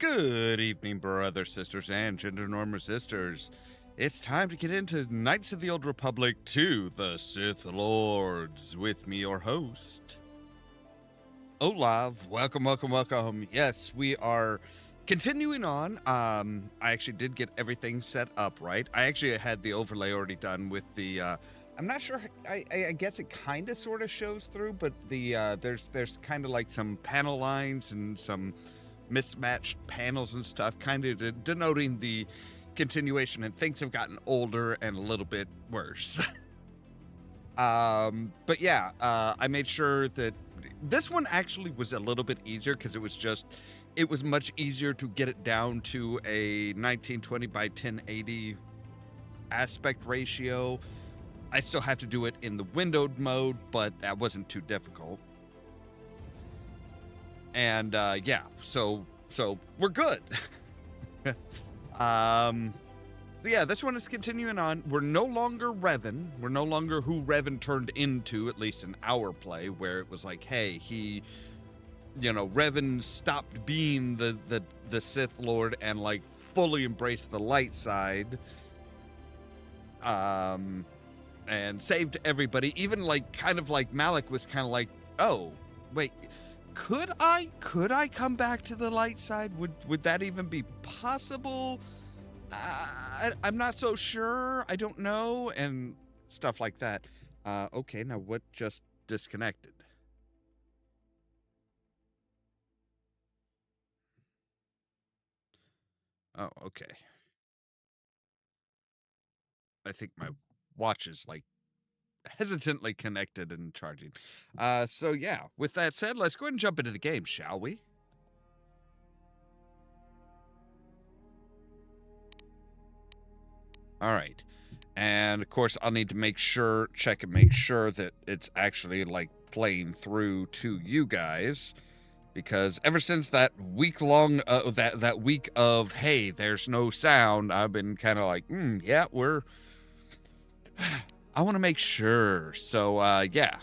Good evening, brother, sisters, and gender norm resistors. It's time to get into Knights of the Old Republic 2, the Sith Lords, with me, your host, Ollamh. Welcome. Yes, we are continuing on. I actually did get everything set up right. I actually had the overlay already done with the, I'm not sure, I guess it kind of sort of shows through, but the, there's kind of like some panel lines and some mismatched panels and stuff, kind of denoting the continuation, and things have gotten older and a little bit worse. But yeah, I made sure that this one actually was a little bit easier because it was much easier to get it down to a 1920 by 1080 aspect ratio. I still have to do it in the windowed mode, but that wasn't too difficult. And yeah, so we're good. Yeah, this one is continuing on. We're no longer Revan. We're no longer who Revan turned into, at least in our play, where it was like, hey, he, Revan stopped being the Sith Lord and like fully embraced the light side. And saved everybody. Even like kind of like Malak was kind of like, oh, wait, could I come back to the light side? Would that even be possible? I'm not so sure. I don't know, and stuff like that. Okay, now what just disconnected? Oh, okay. I think my watch is like hesitantly connected and charging. So yeah, with that said, let's go ahead and jump into the game, shall we? All right. And of course, I'll need to check and make sure that it's actually like playing through to you guys, because ever since that week-long, that week of, hey, there's no sound, I've been kind of like, yeah, I want to make sure. So, yeah.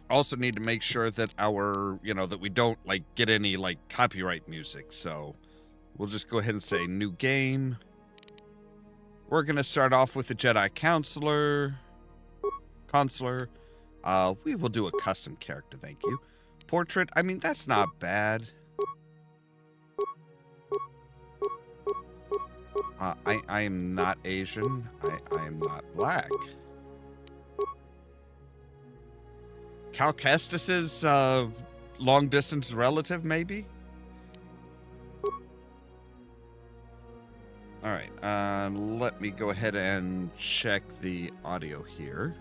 Also need to make sure that that we don't like get any like copyright music. So we'll just go ahead and say new game. We're going to start off with the Jedi Consular. We will do a custom character, thank you. Portrait, I mean, that's not bad. I am not Asian. I am not black. Cal Kestis's long-distance relative, maybe? All right, let me go ahead and check the audio here.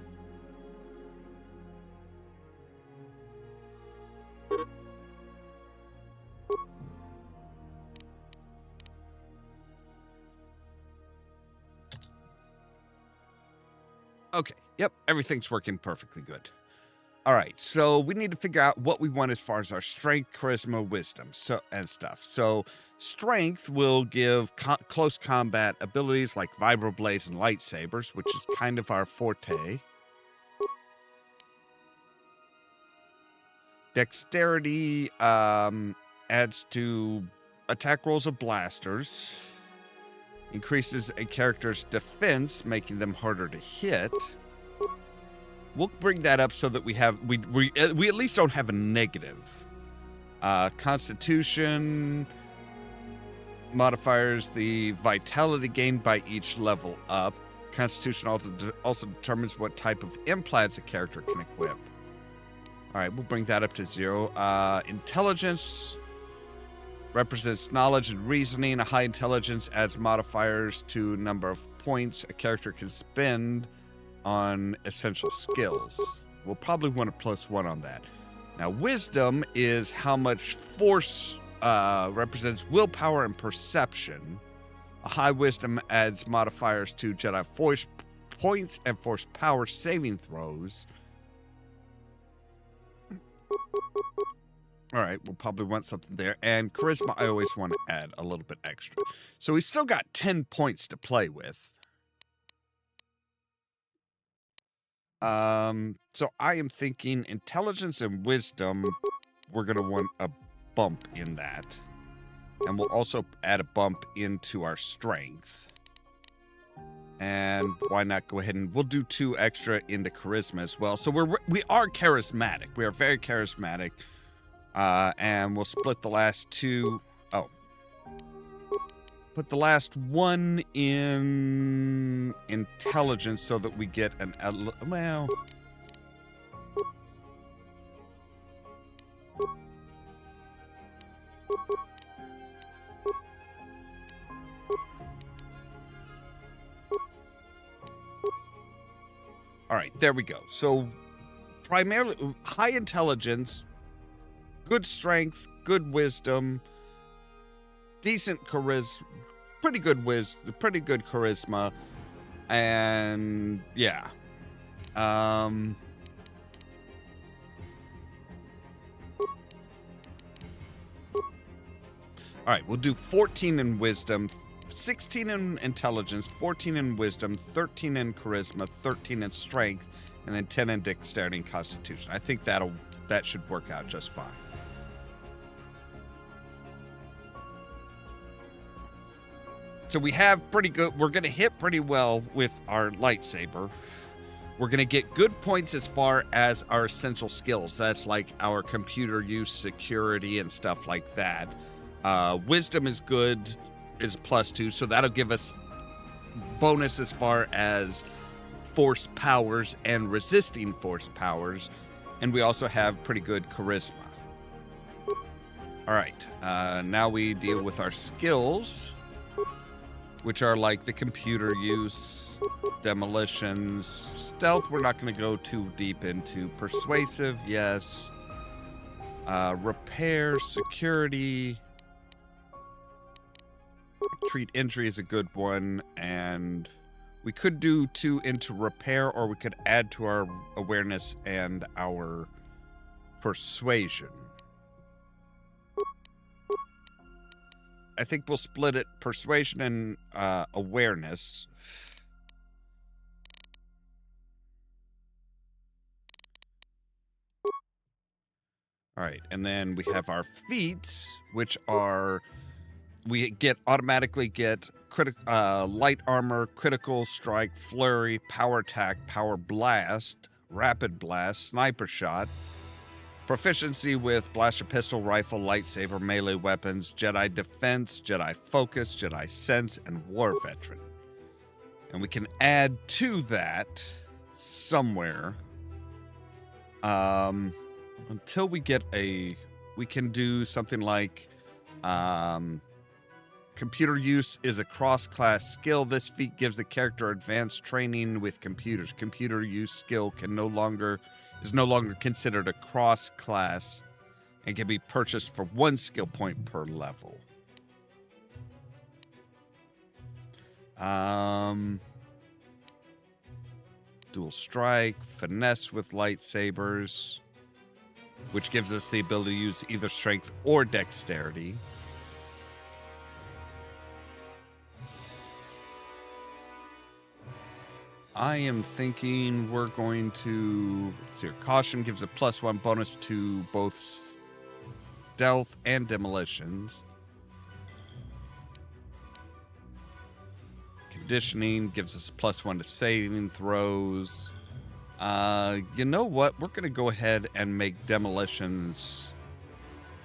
Okay, yep, everything's working perfectly good. All right, so we need to figure out what we want as far as our strength, charisma, wisdom, and stuff. So strength will give close combat abilities like vibroblades and lightsabers, which is kind of our forte. Dexterity adds to attack rolls of blasters. Increases a character's defense, making them harder to hit. We'll bring that up so that we at least don't have a negative. Constitution modifiers the vitality gained by each level up. Constitution also determines what type of implants a character can equip. All right, we'll bring that up to 0. Intelligence represents knowledge and reasoning. A high intelligence adds modifiers to number of points a character can spend on essential skills. We'll probably want a +1 on that. Now, wisdom is how much force represents willpower and perception. A high wisdom adds modifiers to Jedi force points and force power saving throws. All right, we'll probably want something there. And charisma, I always want to add a little bit extra. So we still got 10 points to play with. So I am thinking intelligence and wisdom, we're going to want a bump in that. And we'll also add a bump into our strength. And why not go ahead and we'll do 2 extra into charisma as well. So we are charismatic. We are very charismatic. And we'll split the last 2. Oh. Put the last 1 in intelligence so that we get an well. All right, there we go. So primarily high intelligence, good strength, good wisdom, decent charisma, pretty good charisma, and yeah. All right, we'll do 14 in wisdom, 16 in intelligence, 14 in wisdom, 13 in charisma, 13 in strength, and then 10 in dexterity and constitution. I think that should work out just fine. So we have pretty good, we're going to hit pretty well with our lightsaber. We're going to get good points as far as our essential skills. That's like our computer use, security, and stuff like that. Wisdom is good, is a +2, so that'll give us bonus as far as force powers and resisting force powers. And we also have pretty good charisma. All right, now we deal with our skills, which are like the computer use, demolitions, stealth. We're not going to go too deep into. Persuasive, yes. Repair, security. Treat injury is a good one, and we could do 2 into repair, or we could add to our awareness and our persuasion. I think we'll split it persuasion and awareness. All right, and then we have our feats, which are we automatically get light armor, critical strike, flurry, power attack, power blast, rapid blast, sniper shot, proficiency with blaster pistol, rifle, lightsaber, melee weapons, Jedi defense, Jedi focus, Jedi sense, and war veteran. And we can add to that somewhere until we get we can do something like computer use is a cross-class skill. This feat gives the character advanced training with computers. Computer use skill is no longer considered a cross-class and can be purchased for 1 skill point per level. Dual strike, finesse with lightsabers, which gives us the ability to use either strength or dexterity. I am thinking we're going to, let's see here, caution gives a +1 bonus to both stealth and demolitions. Conditioning gives us +1 to saving throws. You know what? We're going to go ahead and make demolitions.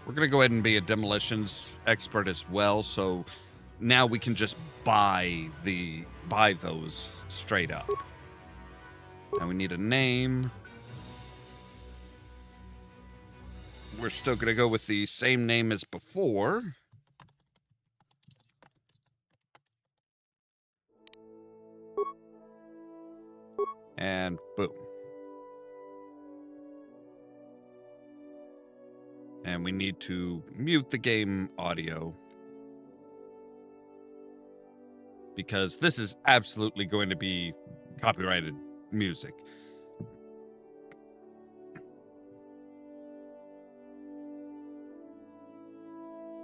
We're going to go ahead and be a demolitions expert as well. So now we can just buy those straight up. Now we need a name. We're still going to go with the same name as before. And boom. And we need to mute the game audio, because this is absolutely going to be copyrighted music.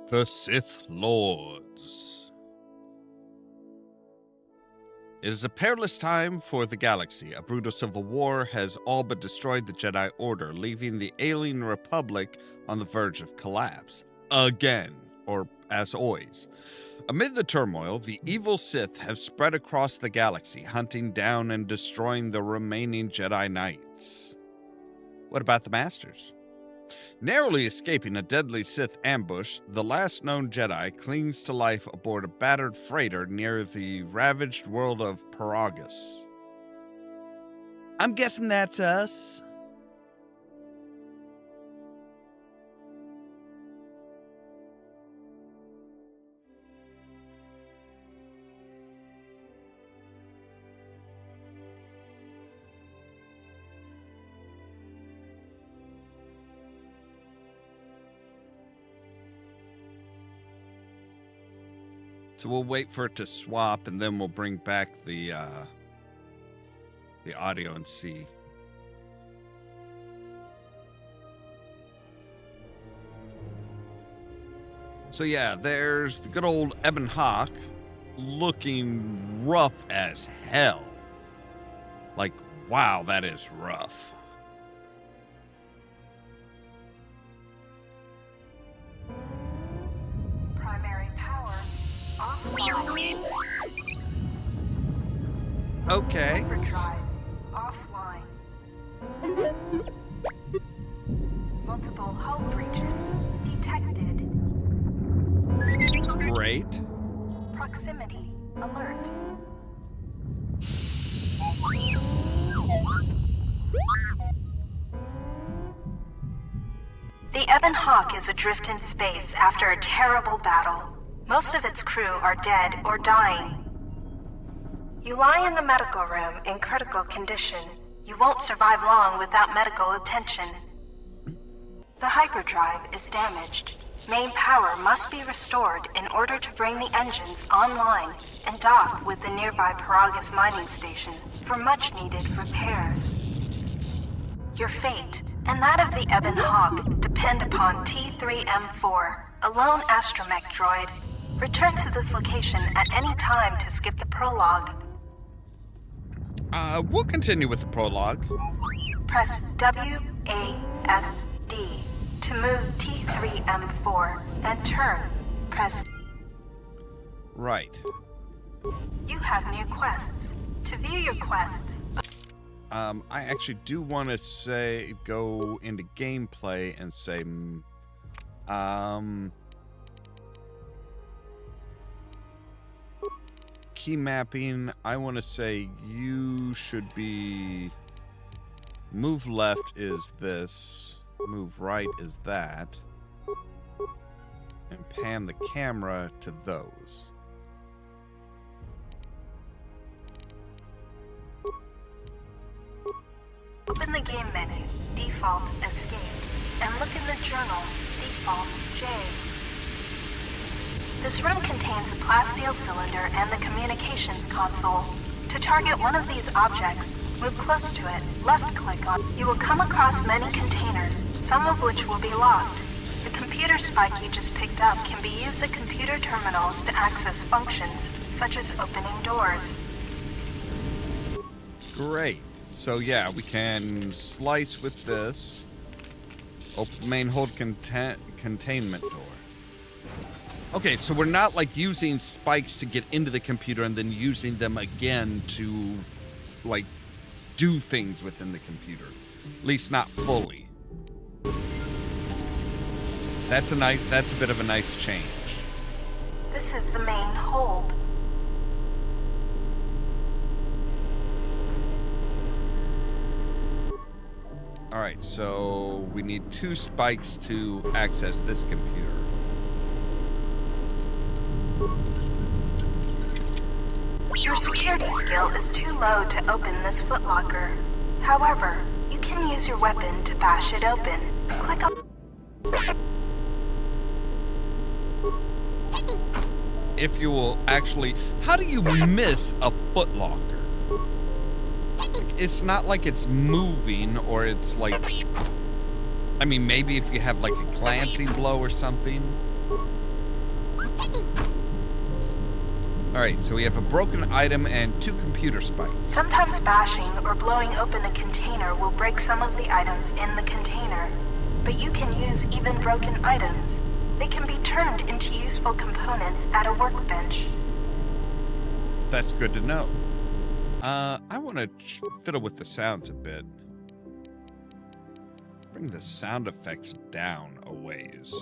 The Sith Lords. It is a perilous time for the galaxy. A brutal civil war has all but destroyed the Jedi Order, leaving the alien Republic on the verge of collapse. again, or as always. Amid the turmoil, the evil Sith have spread across the galaxy, hunting down and destroying the remaining Jedi Knights. What about the Masters? Narrowly escaping a deadly Sith ambush, the last known Jedi clings to life aboard a battered freighter near the ravaged world of Paragus. I'm guessing that's us. So we'll wait for it to swap, and then we'll bring back the audio and see. So yeah, there's the good old Ebon Hawk, looking rough as hell. Like, wow, that is rough. Okay. Hyperdrive offline. Multiple hull breaches detected. Great. Proximity alert. The Ebon Hawk is adrift in space after a terrible battle. Most of its crew are dead or dying. You lie in the medical room in critical condition. You won't survive long without medical attention. The hyperdrive is damaged. Main power must be restored in order to bring the engines online and dock with the nearby Paragus mining station for much-needed repairs. Your fate and that of the Ebon Hawk depend upon T3M4, a lone astromech droid. Return to this location at any time to skip the prologue. We'll continue with the prologue. Press WASD to move T3M4 and turn. Press. Right. You have new quests. To view your quests. I actually do want to go into gameplay and say, key mapping, I want to say you should be, move left is this, move right is that, and pan the camera to those. Open the game menu, default escape, and look in the journal, default J. This room contains a plasteel cylinder and the communications console. To target one of these objects, move close to it, left-click on. You will come across many containers, some of which will be locked. The computer spike you just picked up can be used at computer terminals to access functions, such as opening doors. Great. So yeah, we can slice with this. Open main hold containment door. Okay, so we're not like using spikes to get into the computer and then using them again to like do things within the computer. At least not fully. That's a bit of a nice change. This is the main hold. Alright, so we need 2 spikes to access this computer. Your security skill is too low to open this footlocker. However, you can use your weapon to bash it open. Click on... If you will actually... How do you miss a footlocker? It's not like it's moving or it's like... I mean, maybe if you have like a glancing blow or something. Alright, so we have a broken item and 2 computer spikes. Sometimes bashing or blowing open a container will break some of the items in the container. But you can use even broken items. They can be turned into useful components at a workbench. That's good to know. I want to fiddle with the sounds a bit. Bring the sound effects down a ways.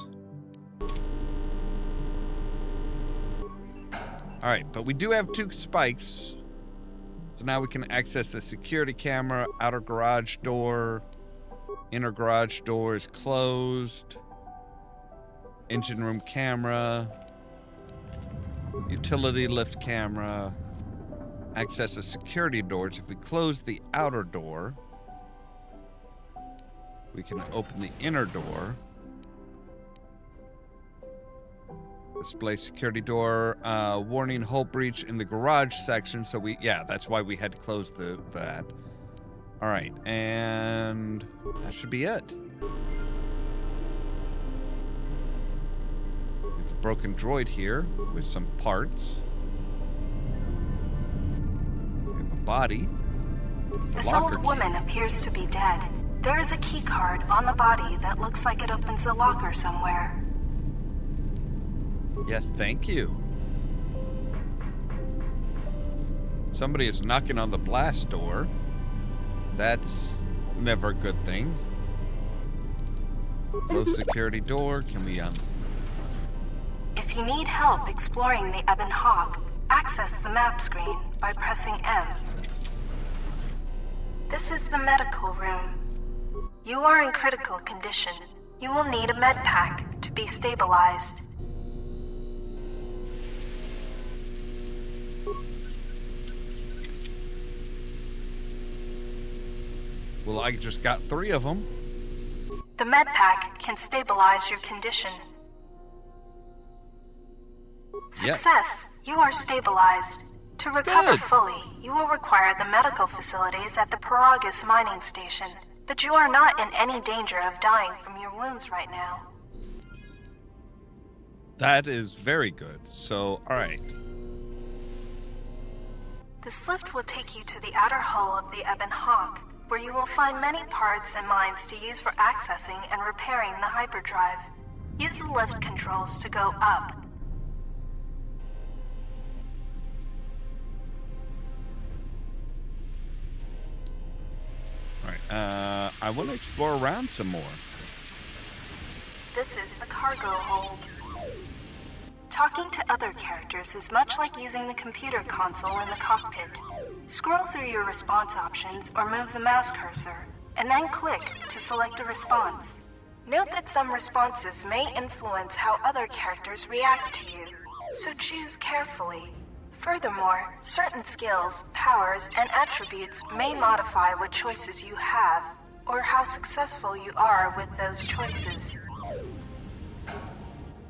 Alright, but we do have 2 spikes. So now we can access the security camera, outer garage door, inner garage door is closed, engine room camera, utility lift camera, access the security doors. If we close the outer door, we can open the inner door. Display security door, warning hull breach in the garage section. So that's why we had to close that. All right, and that should be it. We have a broken droid here with some parts. We have a body. This old woman appears to be dead. There is a key card on the body that looks like it opens a locker somewhere. Yes, thank you. Somebody is knocking on the blast door. That's never a good thing. Close security door. Can we If you need help exploring the Ebon Hawk, access the map screen by pressing M. This is the medical room. You are in critical condition. You will need a med pack to be stabilized. Well, I just got 3 of them. The med pack can stabilize your condition. Success! Yes. You are stabilized. To recover fully, you will require the medical facilities at the Paragus mining station, but you are not in any danger of dying from your wounds right now. That is very good. So, alright. This lift will take you to the outer hull of the Ebon Hawk, where you will find many parts and mines to use for accessing and repairing the hyperdrive. Use the lift controls to go up. Alright, I want to explore around some more. This is the cargo hold. Talking to other characters is much like using the computer console in the cockpit. Scroll through your response options or move the mouse cursor, and then click to select a response. Note that some responses may influence how other characters react to you, so choose carefully. Furthermore, certain skills, powers, and attributes may modify what choices you have, or how successful you are with those choices.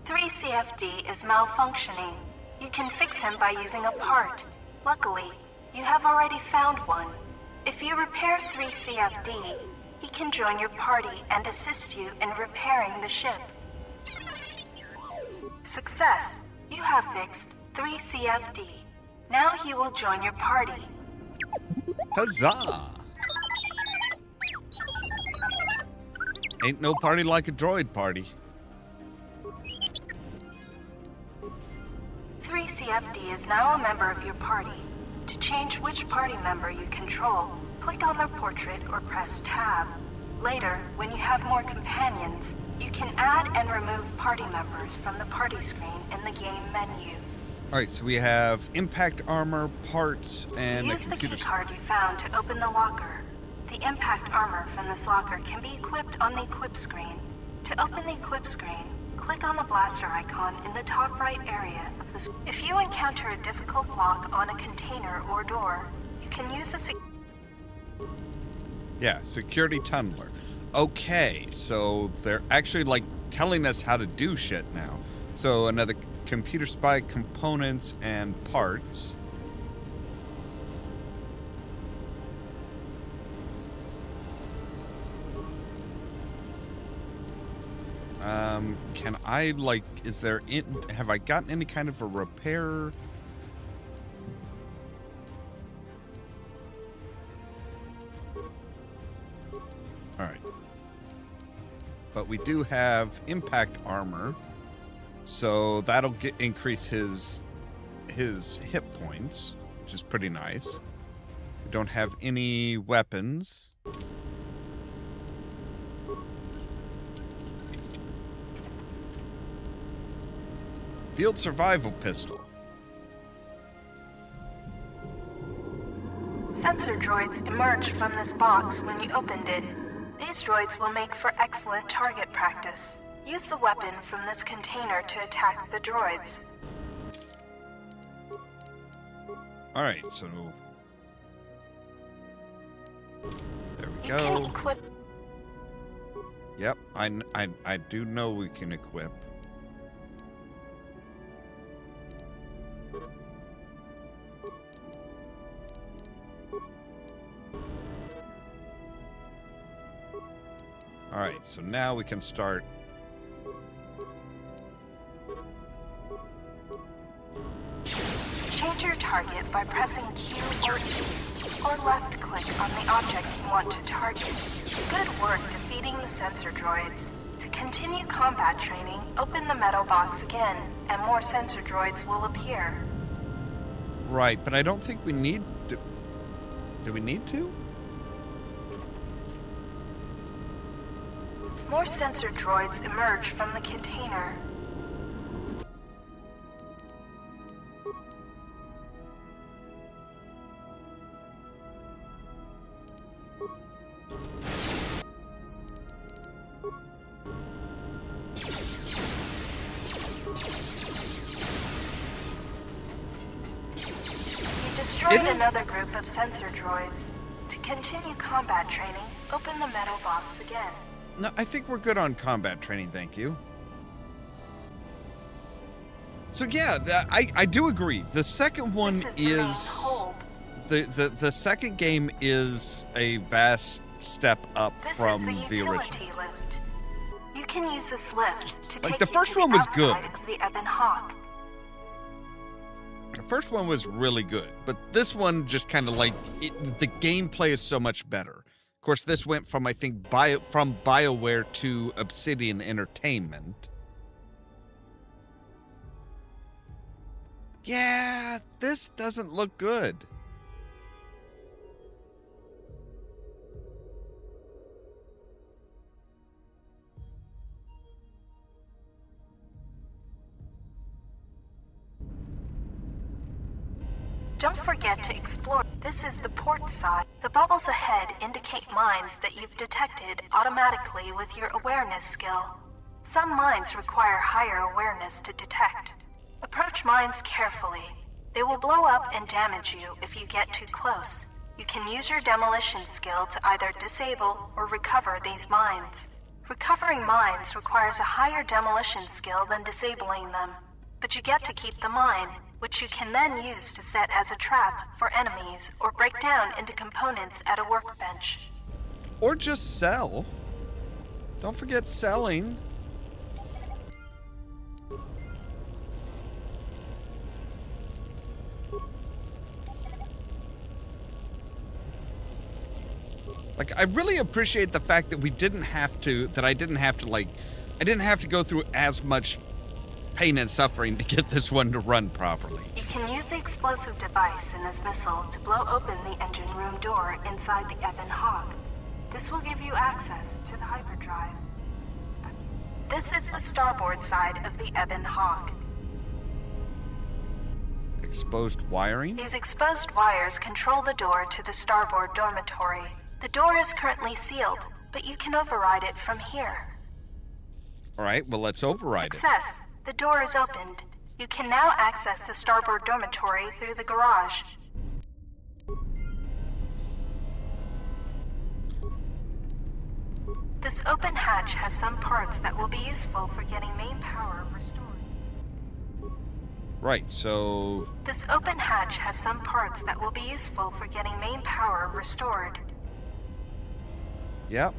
3CFD is malfunctioning. You can fix him by using a part. Luckily, you have already found one. If you repair 3CFD, he can join your party and assist you in repairing the ship. Success! You have fixed 3CFD. Now he will join your party. Huzzah! Ain't no party like a droid party. 3CFD is now a member of your party. To change which party member you control, click on their portrait or press Tab. Later, when you have more companions, you can add and remove party members from the party screen in the game menu. Alright, so we have impact armor, parts, and Use the key card you found to open the locker. The impact armor from this locker can be equipped on the equip screen. To open the equip screen, click on the blaster icon in the top right area of the... If you encounter a difficult lock on a container or door, you can use the... Yeah, security tunneler. Okay, so they're actually like telling us how to do shit now. So another computer spy components and parts. Can I like, have I gotten any kind of a repair? All right. But we do have impact armor. So that'll increase his hit points, which is pretty nice. We don't have any weapons. Field survival pistol. Sensor droids emerged from this box when you opened it. These droids will make for excellent target practice. Use the weapon from this container to attack the droids. Alright, so... There we You go. can equip... Yep, I do know we can equip. Alright, so now we can start. Change your target by pressing Q or E, or left-click on the object you want to target. Good work defeating the sensor droids. To continue combat training, open the metal box again, and more sensor droids will appear. Right, but I don't think we need to... Do we need to? More sensor droids emerge from the container. You destroyed another group of sensor droids. To continue combat training, open the metal box again. No, I think we're good on combat training, thank you. So yeah, I do agree. The second one This is the main hold. the second game is a vast step up This from is the the original. utility lift. You can use this lift to Like, take the you first to one the was good. outside of the Ebon Hawk. The first one was really good, but this one just kind of like the gameplay is so much better. Of course, this went from, I think, from BioWare to Obsidian Entertainment. Yeah, this doesn't look good. Don't forget to explore. This is the port side. The bubbles ahead indicate mines that you've detected automatically with your awareness skill. Some mines require higher awareness to detect. Approach mines carefully. They will blow up and damage you if you get too close. You can use your demolition skill to either disable or recover these mines. Recovering mines requires a higher demolition skill than disabling them, but you get to keep the mine, which you can then use to set as a trap for enemies or break down into components at a workbench. Or just sell. Don't forget selling. Like, I really appreciate the fact that I didn't have to go through as much pain and suffering to get this one to run properly. You can use the explosive device in this missile to blow open the engine room door inside the Ebon Hawk. This will give you access to the hyperdrive. This is the starboard side of the Ebon Hawk. Exposed wiring? These exposed wires control the door to the starboard dormitory. The door is currently sealed, but you can override it from here. All right, well, let's override it. Success! The door is opened. You can now access the starboard dormitory through the garage. This open hatch has some parts that will be useful for getting main power restored. Right, so... This open hatch has some parts that will be useful for getting main power restored. Yep.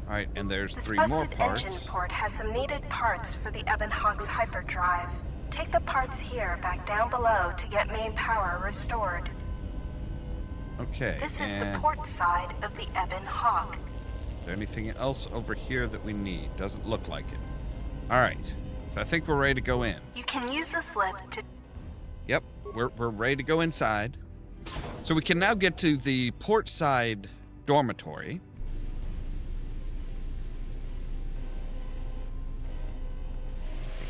Alright, and there's This 3 more busted parts. engine port has some needed parts for the Ebon Hawk's hyperdrive. Take the parts here back down below to get main power restored. Okay, This is and the port side of the Ebon Hawk. there anything else over here that we need? Doesn't look like it. All right. So I think we're ready to go in. You can use this lift to... Yep, we're ready to go inside. So we can now get to the port side dormitory.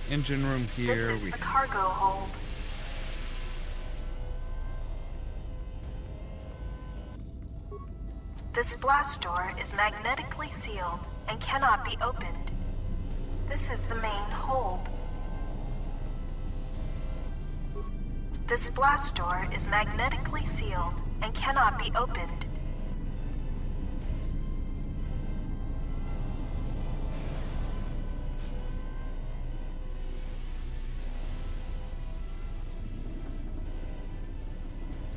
The engine room here. This is the cargo hold. This blast door is magnetically sealed and cannot be opened. This is the main hold. This blast door is magnetically sealed and cannot be opened.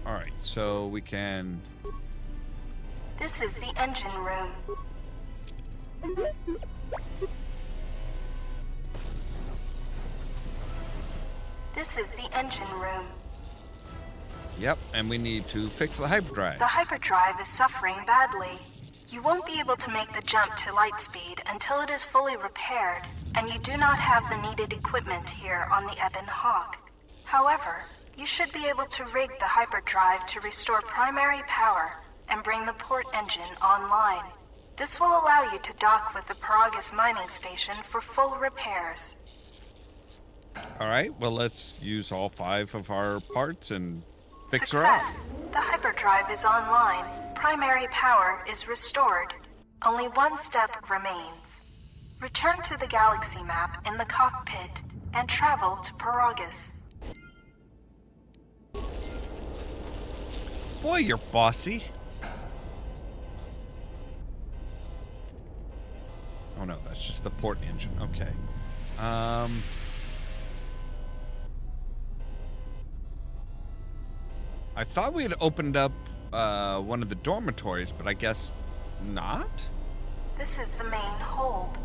All right, so we can... This is the engine room. This is the engine room. Yep, and we need to fix the hyperdrive. The hyperdrive is suffering badly. You won't be able to make the jump to light speed until it is fully repaired, and you do not have the needed equipment here on the Ebon Hawk. However, you should be able to rig the hyperdrive to restore primary power and bring the port engine online. This will allow you to dock with the Paragus mining station for full repairs. All right, well, let's use all 5 of our parts and fix her up. Success! The hyperdrive is online. Primary power is restored. Only one step remains. Return to the galaxy map in the cockpit and travel to Paragus. Boy, you're bossy. Oh no, that's just the port engine. Okay. I thought we had opened up one of the dormitories, but I guess not? This is the main hold.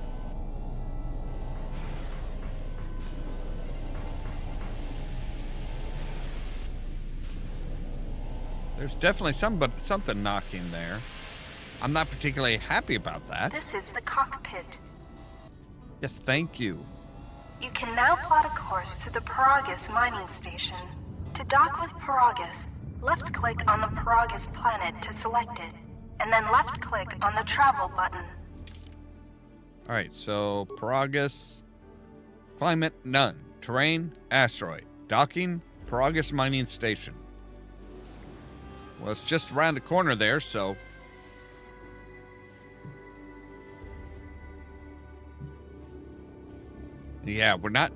There's definitely something knocking there. I'm not particularly happy about that. This is the cockpit. Yes, thank you. You can now plot a course to the Paragus mining station. To dock with Paragus, left-click on the Paragus planet to select it, and then left-click on the travel button. All right, so Paragus, climate, none. Terrain, asteroid. Docking, Paragus mining station. Well, it's just around the corner there, so... Yeah, we're not...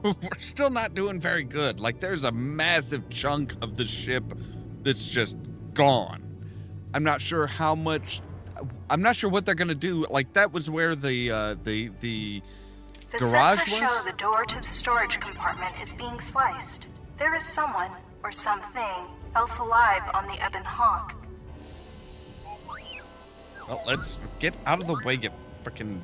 we're still not doing very good. Like, there's a massive chunk of the ship that's just gone. I'm not sure how much... I'm not sure what they're going to do. Like, that was where the garage sensors was? show the door to the storage compartment is being sliced. There is someone, or something, else alive on the Ebon Hawk. Well, let's get out of the way, you frickin'...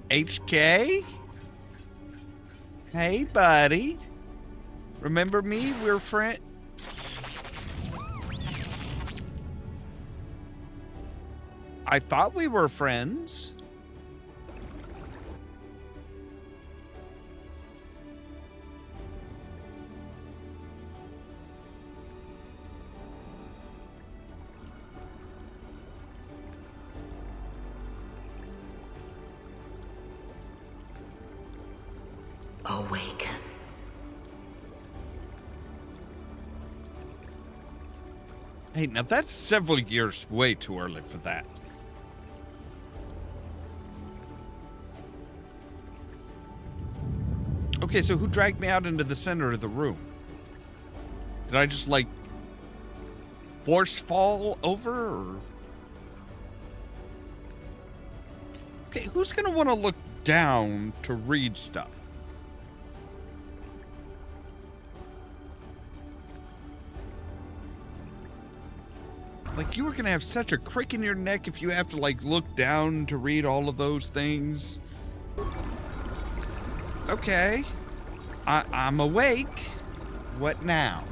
HK? Hey, buddy. Remember me? We're friends. I thought we were friends. Awaken. Hey, now that's several years way too early for that. Okay, so who dragged me out into the center of the room? Did I just, like, force fall over, or... Okay, who's gonna want to look down to read stuff? Like, you were gonna have such a crick in your neck if you have to, like, look down to read all of those things. Okay. I'm awake. What now?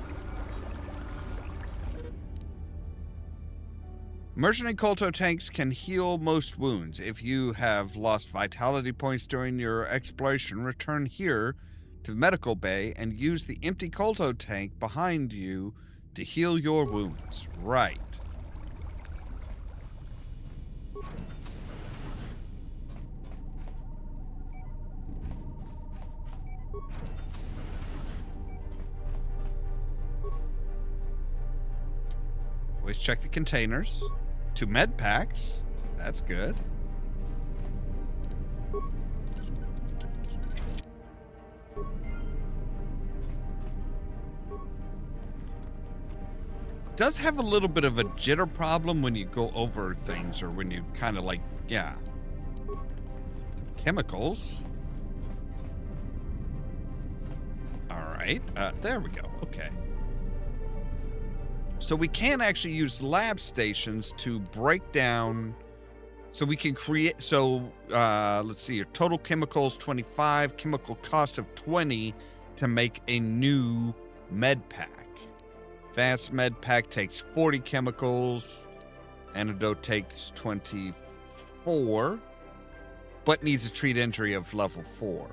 Immersion and Kolto tanks can heal most wounds. If you have lost vitality points during your exploration, return here to the medical bay and use the empty Kolto tank behind you to heal your wounds. Right. Always check the containers. 2 med packs. That's good. Does have a little bit of a jitter problem when you go over things, or when you kind of like, yeah. Some chemicals. All right. There we go. Okay. So we can actually use lab stations to break down. So we can create. So let's see. Your total chemicals 25, chemical cost of 20 to make a new med pack. Advanced med pack takes 40 chemicals. Antidote takes 24, but needs a treat injury of level 4.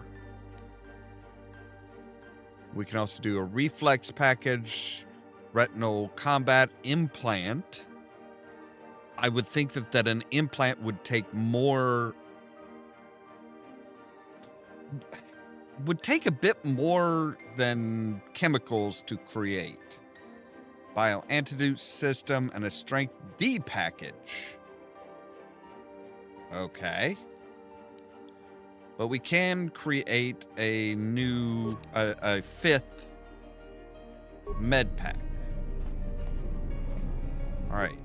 We can also do a reflex package. Retinal combat implant. I would think that an implant would take more... would take a bit more than chemicals to create. Bio-antidote system and a strength D package. Okay. But we can create a new... a 5th med pack. All right.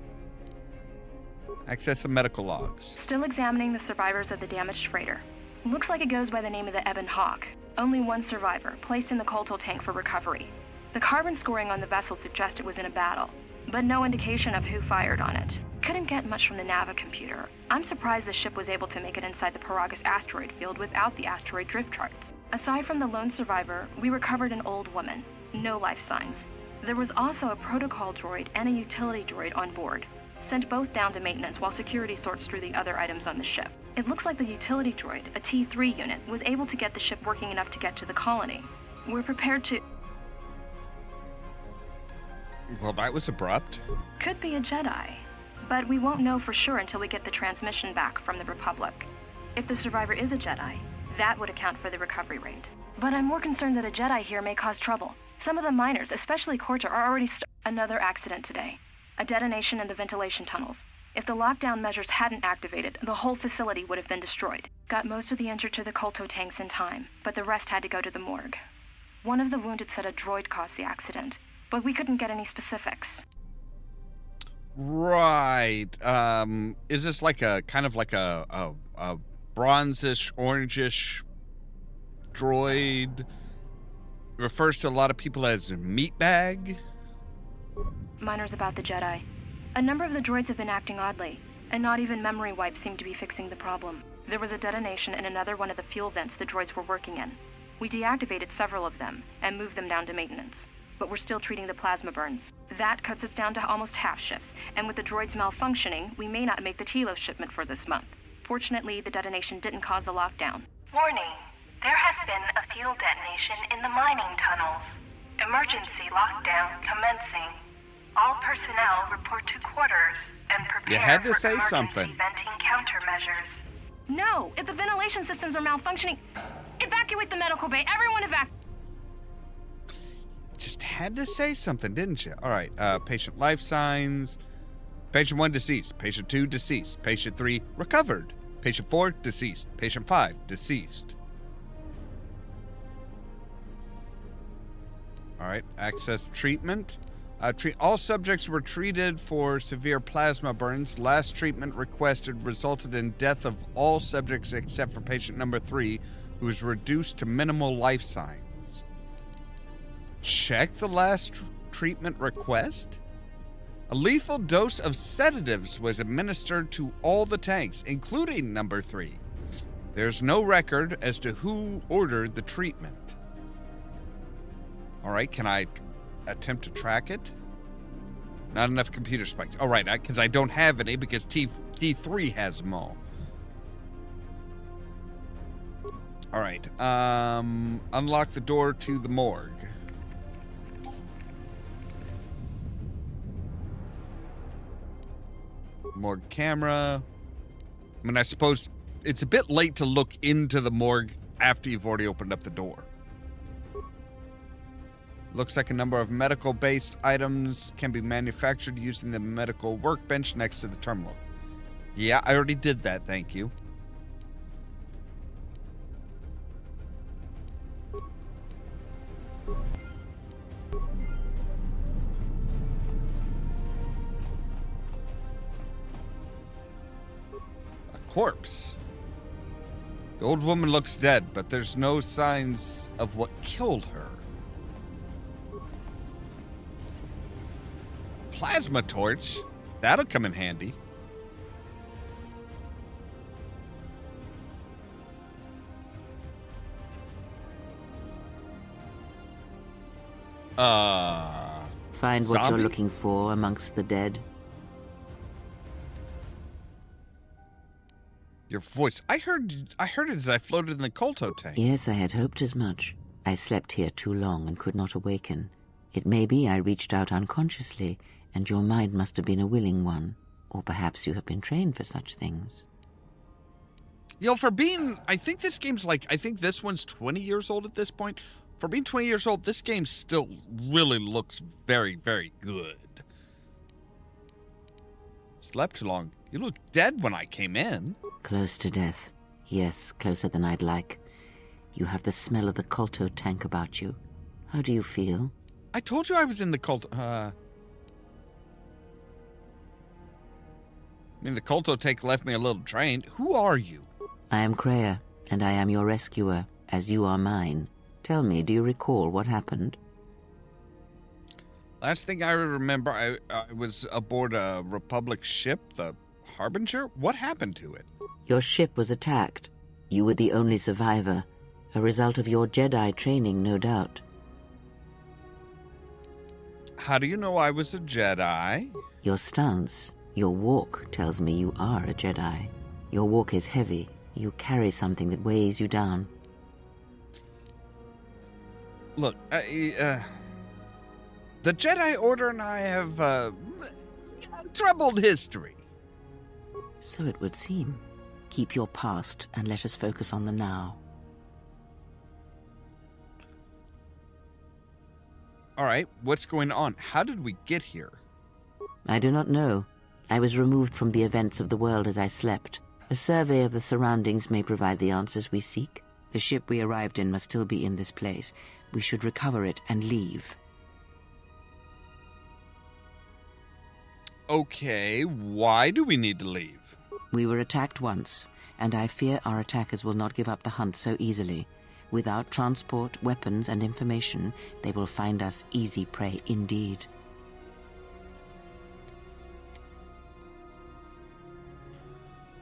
Access the medical logs. Still examining the survivors of the damaged freighter. Looks like it goes by the name of the Ebon Hawk. Only one survivor, placed in the Kolto tank for recovery. The carbon scoring on the vessel suggests it was in a battle, but no indication of who fired on it. Couldn't get much from the Nava computer. I'm surprised the ship was able to make it inside the Paragus asteroid field without the asteroid drift charts. Aside from the lone survivor, we recovered an old woman. No life signs. There was also a protocol droid and a utility droid on board. Sent both down to maintenance while security sorts through the other items on the ship. It looks like the utility droid, a T3 unit, was able to get the ship working enough to get to the colony. We're prepared to... Well, that was abrupt. Could be a Jedi. But we won't know for sure until we get the transmission back from the Republic. If the survivor is a Jedi, that would account for the recovery rate. But I'm more concerned that a Jedi here may cause trouble. Some of the miners, especially Corta, are already another accident today. A detonation in the ventilation tunnels. If the lockdown measures hadn't activated, the whole facility would have been destroyed. Got most of the injured to the Kolto tanks in time, but the rest had to go to the morgue. One of the wounded said a droid caused the accident, but we couldn't get any specifics. Right. Is this like a kind of like a bronzish, orangish droid? Refers to a lot of people as meatbag. Miners about the Jedi. A number of the droids have been acting oddly, and not even memory wipes seem to be fixing the problem. There was a detonation in another one of the fuel vents the droids were working in. We deactivated several of them and moved them down to maintenance, but we're still treating the plasma burns. That cuts us down to almost half shifts, and with the droids malfunctioning, we may not make the Telos shipment for this month. Fortunately, the detonation didn't cause a lockdown. Warning. There has been a fuel detonation in the mining tunnels. Emergency lockdown commencing. All personnel report to quarters and prepare You had to for say emergency something. venting countermeasures. No! If the ventilation systems are malfunctioning, evacuate the medical bay! Everyone evacuate! Just had to say something, didn't you? All right. Patient life signs. Patient 1 deceased. Patient 2 deceased. Patient 3 recovered. Patient 4 deceased. Patient 5 deceased. All right. Access treatment. All subjects were treated for severe plasma burns. Last treatment requested resulted in death of all subjects except for patient number 3, who was reduced to minimal life signs. Check the last treatment request. A lethal dose of sedatives was administered to all the tanks, including number 3. There's no record as to who ordered the treatment. All right, can I attempt to track it? Not enough computer spikes. All right, because I don't have any because T3 has them all. All right. Unlock the door to the morgue. Morgue camera. I mean, I suppose it's a bit late to look into the morgue after you've already opened up the door. Looks like a number of medical-based items can be manufactured using the medical workbench next to the terminal. Yeah, I already did that, thank you. A corpse. The old woman looks dead, but there's no signs of what killed her. Plasma torch? That'll come in handy. Find what you're looking for amongst the dead. Your voice. I heard it as I floated in the Colto tank. Yes, I had hoped as much. I slept here too long and could not awaken. It may be I reached out unconsciously, and your mind must have been a willing one. Or perhaps you have been trained for such things. You know, for being... I think this game's like... I think this one's 20 years old at this point. For being 20 years old, this game still really looks very, very good. Slept too long. You looked dead when I came in. Close to death. Yes, closer than I'd like. You have the smell of the Colto tank about you. How do you feel? I told you I was in the cult... I mean, the Colto tank left me a little drained. Who are you? I am Kreia, and I am your rescuer, as you are mine. Tell me, do you recall what happened? Last thing I remember, I was aboard a Republic ship, the Harbinger. What happened to it? Your ship was attacked. You were the only survivor. A result of your Jedi training, no doubt. How do you know I was a Jedi? Your stance, your walk tells me you are a Jedi. Your walk is heavy. You carry something that weighs you down. Look, the Jedi Order and I have troubled history. So it would seem. Keep your past and let us focus on the now. All right, what's going on? How did we get here? I do not know. I was removed from the events of the world as I slept. A survey of the surroundings may provide the answers we seek. The ship we arrived in must still be in this place. We should recover it and leave. Okay, why do we need to leave? We were attacked once, and I fear our attackers will not give up the hunt so easily. Without transport, weapons, and information, they will find us easy prey indeed.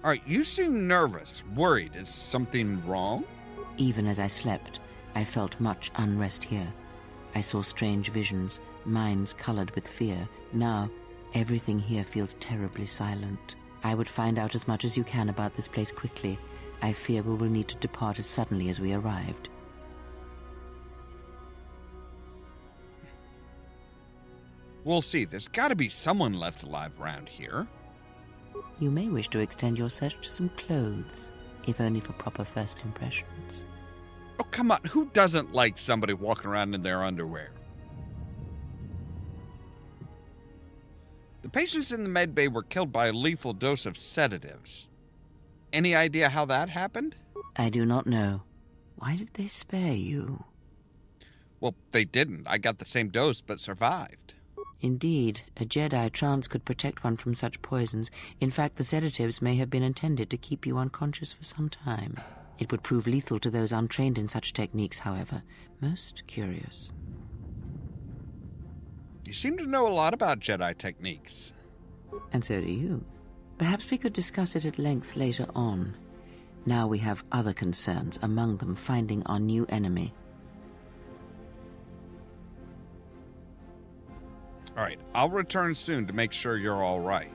All right, you seem nervous, worried. Is something wrong? Even as I slept, I felt much unrest here. I saw strange visions, minds colored with fear. Now, everything here feels terribly silent. I would find out as much as you can about this place quickly. I fear we will need to depart as suddenly as we arrived. We'll see. There's got to be someone left alive around here. You may wish to extend your search to some clothes, if only for proper first impressions. Oh, come on. Who doesn't like somebody walking around in their underwear? The patients in the med bay were killed by a lethal dose of sedatives. Any idea how that happened? I do not know. Why did they spare you? Well, they didn't. I got the same dose, but survived. Indeed, a Jedi trance could protect one from such poisons. In fact, the sedatives may have been intended to keep you unconscious for some time. It would prove lethal to those untrained in such techniques, however. Most curious. You seem to know a lot about Jedi techniques. And so do you. Perhaps we could discuss it at length later on. Now we have other concerns, among them finding our new enemy. All right, I'll return soon to make sure you're all right.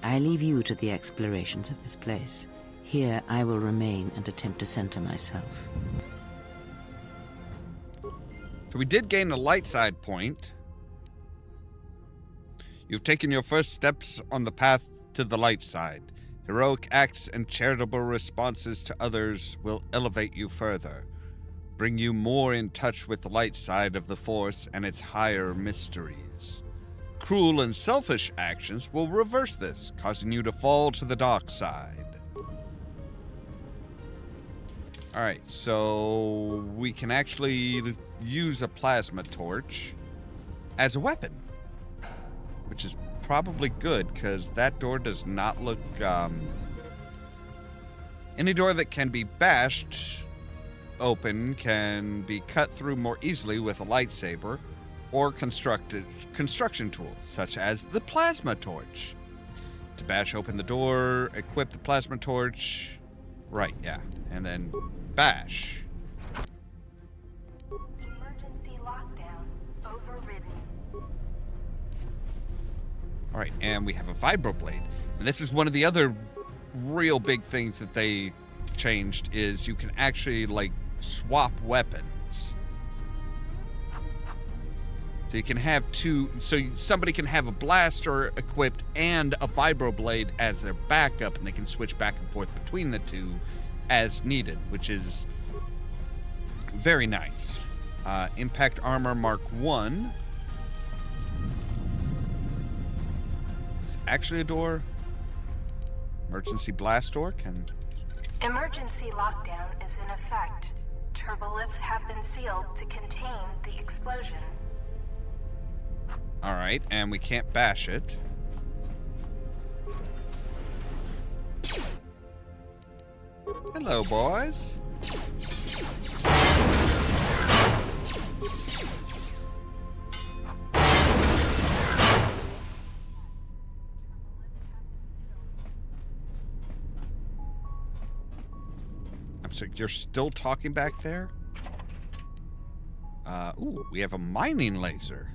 I leave you to the explorations of this place. Here I will remain and attempt to center myself. So we did gain a light side point. You've taken your first steps on the path to the light side. Heroic acts and charitable responses to others will elevate you further, bring you more in touch with the light side of the Force and its higher mysteries. Cruel and selfish actions will reverse this, causing you to fall to the dark side. Alright, so we can actually use a plasma torch as a weapon, which is probably good, because that door does not look... Any door that can be bashed open can be cut through more easily with a lightsaber or construction tools, such as the plasma torch. To bash open the door, equip the plasma torch. Right, yeah. And then bash. Emergency lockdown overridden. All right, and we have a vibroblade. And this is one of the other real big things that they changed, is you can actually, like, swap weapons. So you can have two, so somebody can have a blaster equipped and a vibroblade as their backup, and they can switch back and forth between the two as needed, which is very nice. Impact Armor Mark 1. Is actually a door. Emergency blast door can... Emergency lockdown is in effect. Turbolifts have been sealed to contain the explosion. All right, and we can't bash it. Hello, boys. I'm sorry, you're still talking back there? Ooh, we have a mining laser.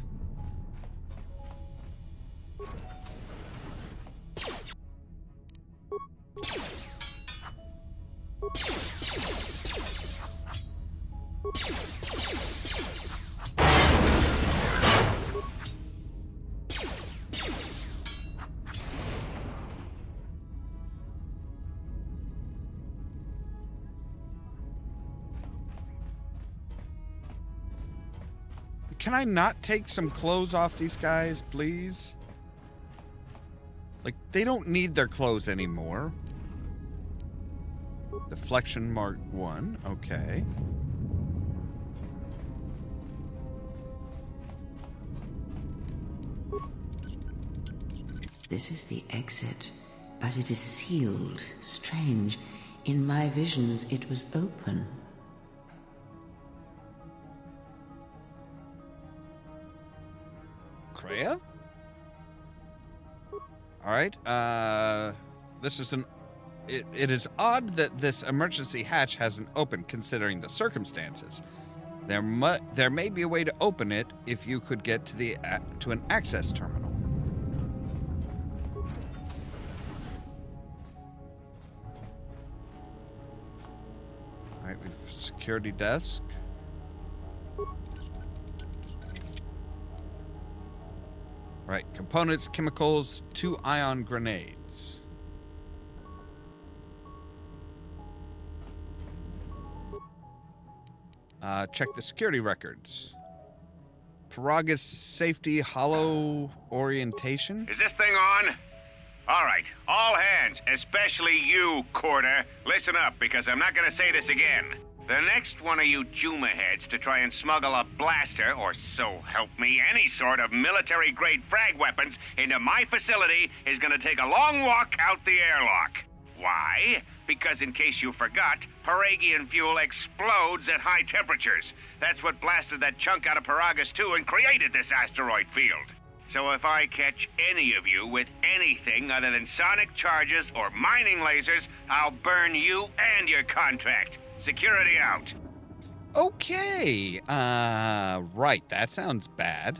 Can I not take some clothes off these guys, please? Like, they don't need their clothes anymore. Deflection Mark 1, okay. This is the exit, but it is sealed. Strange. In my visions, it was open. Kreia? Alright, this is an... It is odd that this emergency hatch hasn't opened, considering the circumstances. There may be a way to open it if you could get to an access terminal. Alright, we've security desk. Right, components, chemicals, 2 ion grenades. Check the security records. Paraga's safety hollow orientation. Is this thing on? All right, all hands, especially you, Corder. Listen up, because I'm not gonna say this again. The next one of you Juma heads to try and smuggle a blaster, or so help me, any sort of military-grade frag weapons into my facility is gonna take a long walk out the airlock. Why? Because in case you forgot, Paragian fuel explodes at high temperatures. That's what blasted that chunk out of Paragus 2 and created this asteroid field. So if I catch any of you with anything other than sonic charges or mining lasers, I'll burn you and your contract. Security out. Okay. Right. That sounds bad.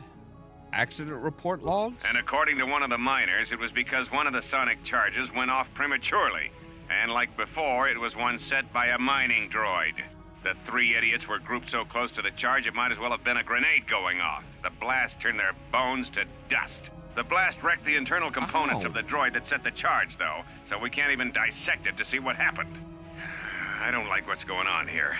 accident report logs? And according to one of the miners, it was because one of the sonic charges went off prematurely. And like before, it was one set by a mining droid. The 3 idiots were grouped so close to the charge it might as well have been a grenade going off. The blast turned their bones to dust. The blast wrecked the internal components of the droid that set the charge, though, so we can't even dissect it to see what happened. I don't like what's going on here.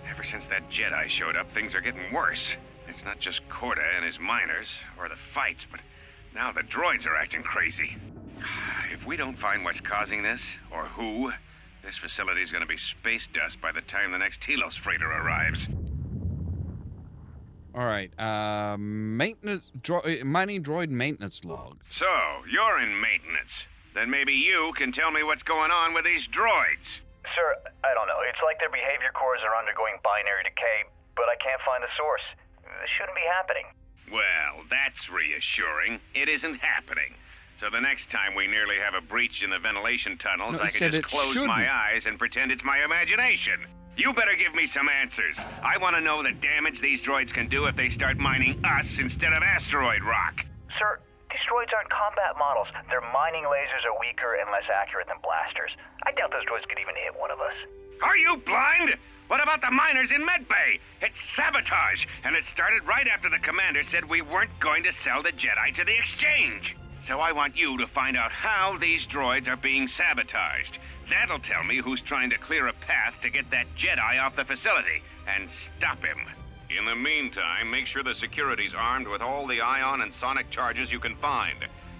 Ever since that Jedi showed up, things are getting worse. It's not just Corda and his miners, or the fights, but now the droids are acting crazy. If we don't find what's causing this, or who, this facility's gonna be space dust by the time the next Telos freighter arrives. All right, mining droid maintenance logs. So, you're in maintenance. Then maybe you can tell me what's going on with these droids. Sir, I don't know. It's like their behavior cores are undergoing binary decay, but I can't find the source. This shouldn't be happening. Well, that's reassuring. It isn't happening. So the next time we nearly have a breach in the ventilation tunnels, I can just close my eyes and pretend it's my imagination. You better give me some answers. I want to know the damage these droids can do if they start mining us instead of asteroid rock. Sir, these droids aren't combat models. Their mining lasers are weaker and less accurate than blasters. I doubt those droids could even hit one of us. Are you blind? What about the miners in Medbay? It's sabotage, and it started right after the commander said we weren't going to sell the Jedi to the exchange. So I want you to find out how these droids are being sabotaged. That'll tell me who's trying to clear a path to get that Jedi off the facility and stop him. In the meantime, make sure the security's armed with all the ion and sonic charges you can find.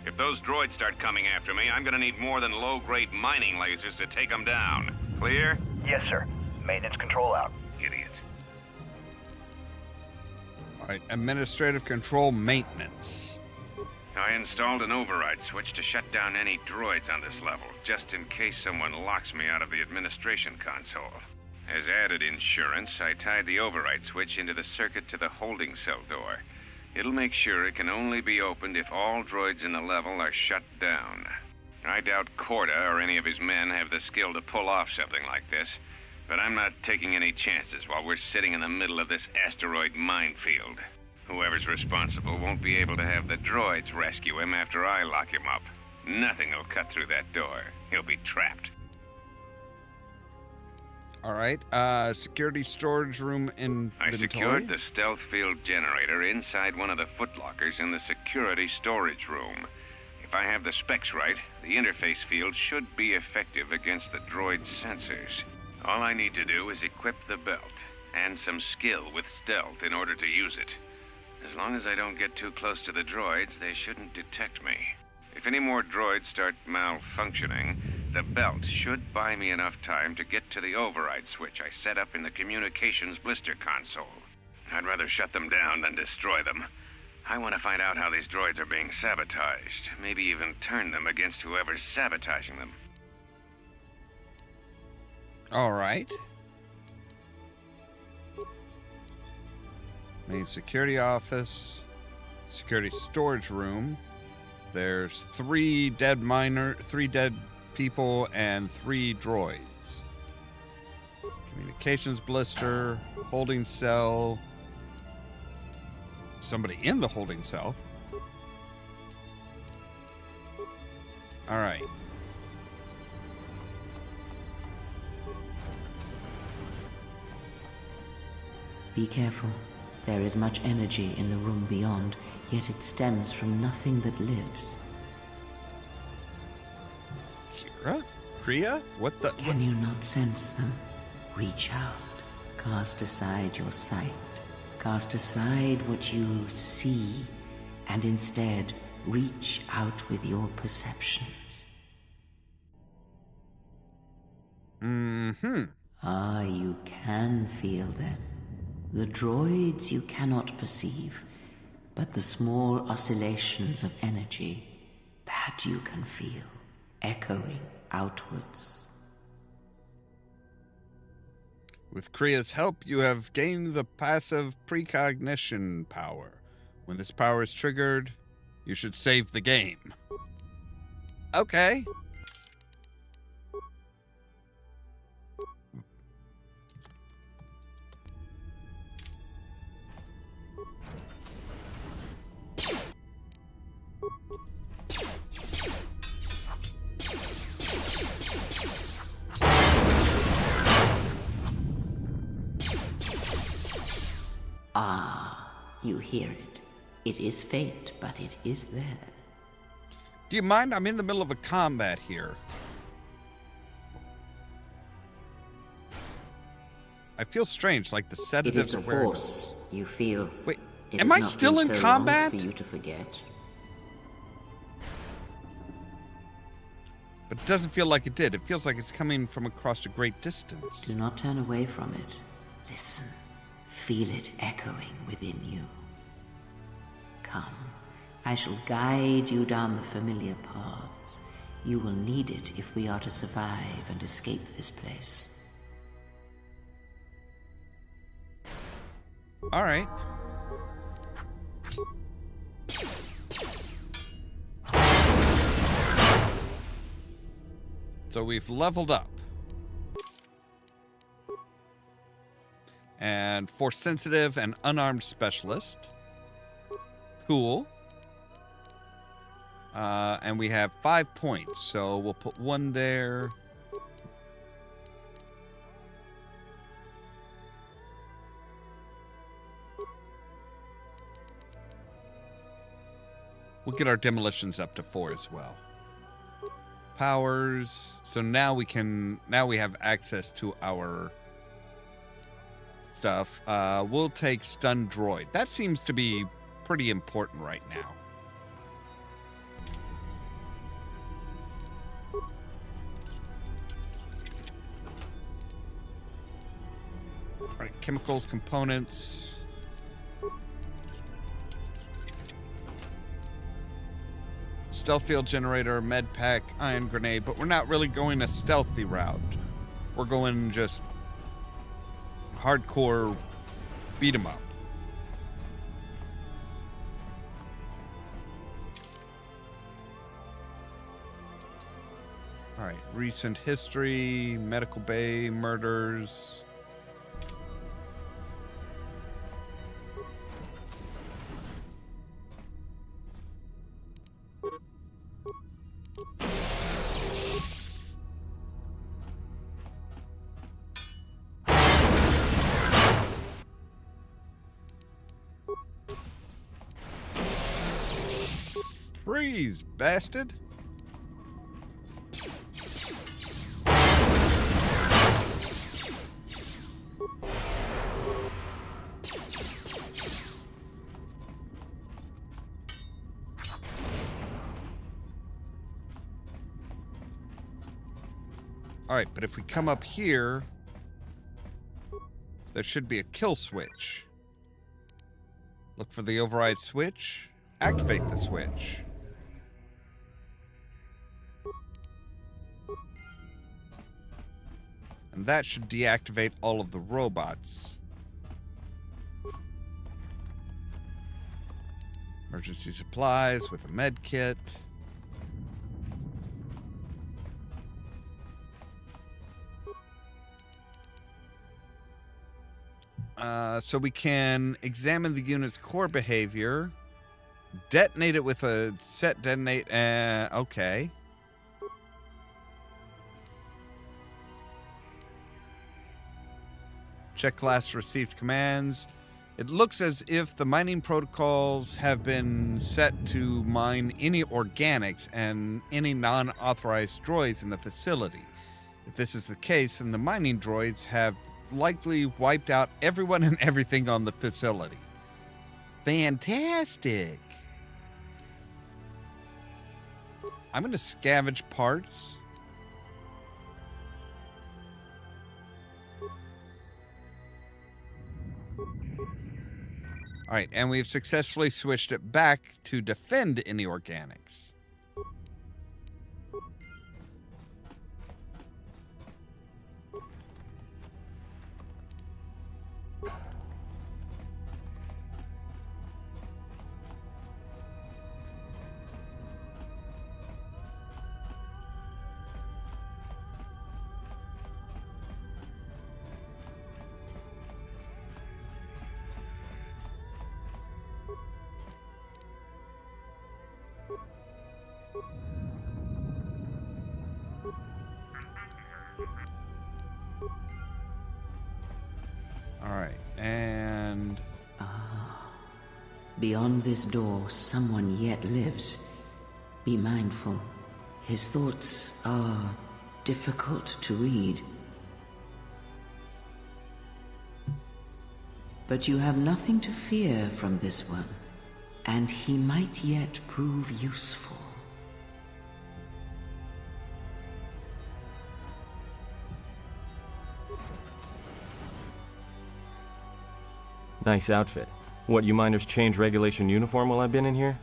If those droids start coming after me, I'm gonna need more than low-grade mining lasers to take them down. Clear? Yes, sir. Maintenance control out. Idiot. All right, administrative control maintenance. I installed an override switch to shut down any droids on this level, just in case someone locks me out of the administration console. As added insurance, I tied the override switch into the circuit to the holding cell door. It'll make sure it can only be opened if all droids in the level are shut down. I doubt Corda or any of his men have the skill to pull off something like this, but I'm not taking any chances while we're sitting in the middle of this asteroid minefield. Whoever's responsible won't be able to have the droids rescue him after I lock him up. Nothing will cut through that door. He'll be trapped. All right, security storage room inventory. I secured the stealth field generator inside one of the footlockers in the security storage room. If I have the specs right, the interface field should be effective against the droid's sensors. All I need to do is equip the belt, and some skill with stealth in order to use it. As long as I don't get too close to the droids, they shouldn't detect me. If any more droids start malfunctioning, the belt should buy me enough time to get to the override switch I set up in the communications blister console. I'd rather shut them down than destroy them. I want to find out how these droids are being sabotaged, maybe even turn them against whoever's sabotaging them. All right. Main security office, security storage room. There's 3 dead people, and 3 droids. Communications blister, holding cell. Somebody in the holding cell. All right. Be careful. There is much energy in the room beyond, yet it stems from nothing that lives. Kriya? What the? Can you not sense them? Reach out. Cast aside your sight. Cast aside what you see, and instead reach out with your perceptions. Ah, you can feel them. The droids you cannot perceive, but the small oscillations of energy, that you can feel, echoing outwards. With Kriya's help, you have gained the passive precognition power. When this power is triggered, you should save the game. Okay. Ah, you hear it. It is faint, but it is there. Do you mind? I'm in the middle of a combat here. I feel strange, like the It is sedatives the are wearing... Force, you feel. Wait, It am has I not still been in so combat? long for you to forget. But it doesn't feel like it did. It feels like it's coming from across a great distance. Do not turn away from it. Listen. Feel it echoing within you. Come. I shall guide you down the familiar paths. You will need it if we are to survive and escape this place. All right. So we've leveled up. And Force Sensitive and Unarmed Specialist. Cool. And we have 5 points, so we'll put 1 there. We'll get our demolitions up to 4 as well. Powers. So now we have access to our stuff. We'll take Stun Droid. That seems to be pretty important right now. All right, chemicals, components. Stealth field generator, med pack, ion grenade, but we're not really going a stealthy route. We're going just hardcore beat 'em up. All right, recent history, medical bay, murders. Freeze, bastard. All right, but if we come up here, there should be a kill switch. Look for the override switch. Activate the switch. And that should deactivate all of the robots. Emergency supplies with a med kit. So we can examine the unit's core behavior, detonate it with a set detonate. Okay. Check last received commands. It looks as if the mining protocols have been set to mine any organics and any non-authorized droids in the facility. If this is the case, then the mining droids have likely wiped out everyone and everything on the facility. Fantastic. I'm going to scavenge parts. All right, and we've successfully switched it back to defend any organics. All right, and Beyond this door, someone yet lives. Be mindful. His thoughts are difficult to read. But you have nothing to fear from this one, and he might yet prove useful. Nice outfit. What, you miners change regulation uniform while I've been in here?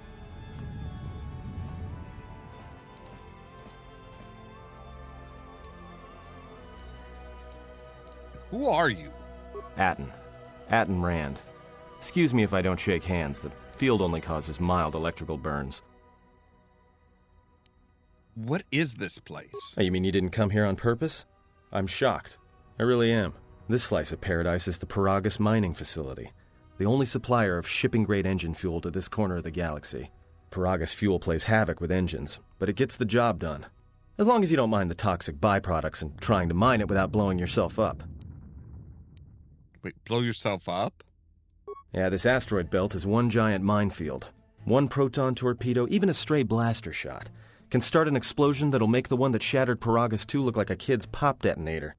Who are you? Atten Rand. Excuse me if I don't shake hands. The field only causes mild electrical burns. What is this place? Oh, you mean you didn't come here on purpose? I'm shocked. I really am. This slice of paradise is the Paragus mining facility, the only supplier of shipping-grade engine fuel to this corner of the galaxy. Paragus fuel plays havoc with engines, but it gets the job done. As long as you don't mind the toxic byproducts and trying to mine it without blowing yourself up. Wait, blow yourself up? Yeah, this asteroid belt is one giant minefield. One proton torpedo, even a stray blaster shot, can start an explosion that'll make the one that shattered Paragus 2 look like a kid's pop detonator.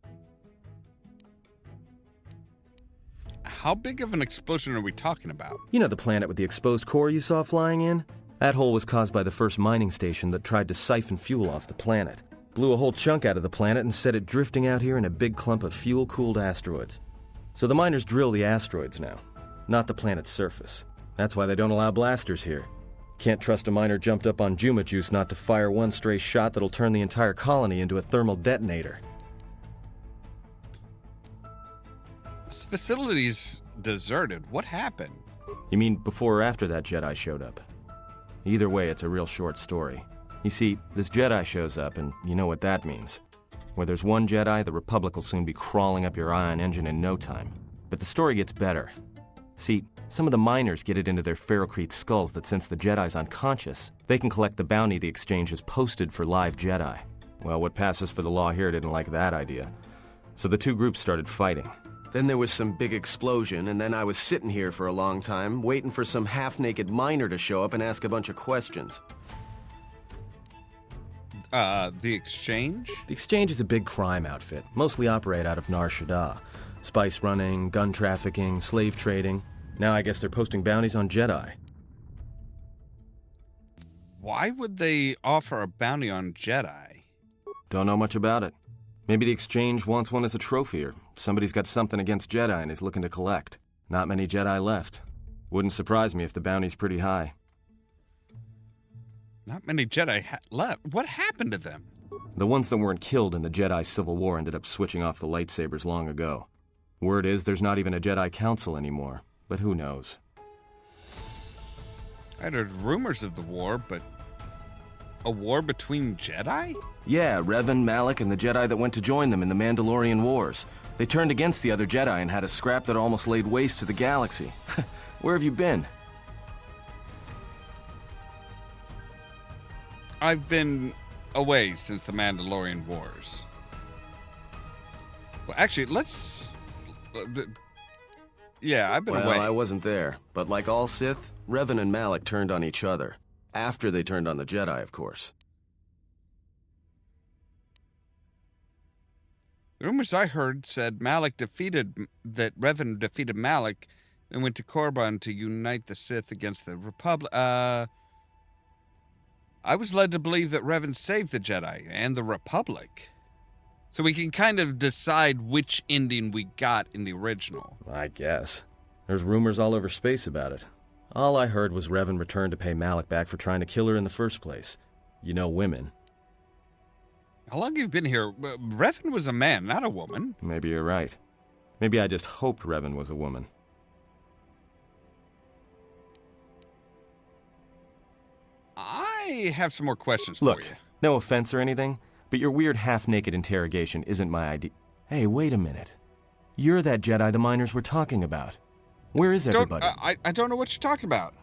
How big of an explosion are we talking about? You know the planet with the exposed core you saw flying in? That hole was caused by the first mining station that tried to siphon fuel off the planet. Blew a whole chunk out of the planet and set it drifting out here in a big clump of fuel-cooled asteroids. So the miners drill the asteroids now, not the planet's surface. That's why they don't allow blasters here. Can't trust a miner jumped up on Juma juice not to fire one stray shot that'll turn the entire colony into a thermal detonator. This facility's deserted. What happened? You mean before or after that Jedi showed up? Either way, it's a real short story. You see, this Jedi shows up, and you know what that means. Where there's one Jedi, the Republic will soon be crawling up your ion engine in no time. But the story gets better. See, some of the miners get it into their ferrocrete skulls that since the Jedi's unconscious, they can collect the bounty the exchange has posted for live Jedi. Well, what passes for the law here didn't like that idea. So the two groups started fighting. Then there was some big explosion, and then I was sitting here for a long time, waiting for some half-naked miner to show up and ask a bunch of questions. The Exchange? The Exchange is a big crime outfit, mostly operate out of Nar Shaddaa. Spice running, gun trafficking, slave trading. Now I guess they're posting bounties on Jedi. Why would they offer a bounty on Jedi? Don't know much about it. Maybe the Exchange wants one as a trophy, or somebody's got something against Jedi and is looking to collect. Not many Jedi left. Wouldn't surprise me if the bounty's pretty high. Not many Jedi left. What happened to them? The ones that weren't killed in the Jedi Civil War ended up switching off the lightsabers long ago. Word is there's not even a Jedi Council anymore, but who knows? I heard rumors of the war, but a war between Jedi? Yeah, Revan, Malak, and the Jedi that went to join them in the Mandalorian Wars. They turned against the other Jedi and had a scrap that almost laid waste to the galaxy. Where have you been? I've been away since the Mandalorian Wars. Well, actually, let's... yeah, I've been away. Well, I wasn't there, but like all Sith, Revan and Malak turned on each other. After they turned on the Jedi, of course. The rumors I heard said that Revan defeated Malak and went to Korriban to unite the Sith against the Republic. I was led to believe that Revan saved the Jedi and the Republic. So we can kind of decide which ending we got in the original. I guess. There's rumors all over space about it. All I heard was Revan returned to pay Malak back for trying to kill her in the first place. You know women. How long have you been here? Revan was a man, not a woman. Maybe you're right. Maybe I just hoped Revan was a woman. I have some more questions for Look, you. no offense or anything, but your weird half-naked interrogation isn't my idea. Hey, wait a minute. You're that Jedi the miners were talking about. Where is everybody? I don't know what you're talking about.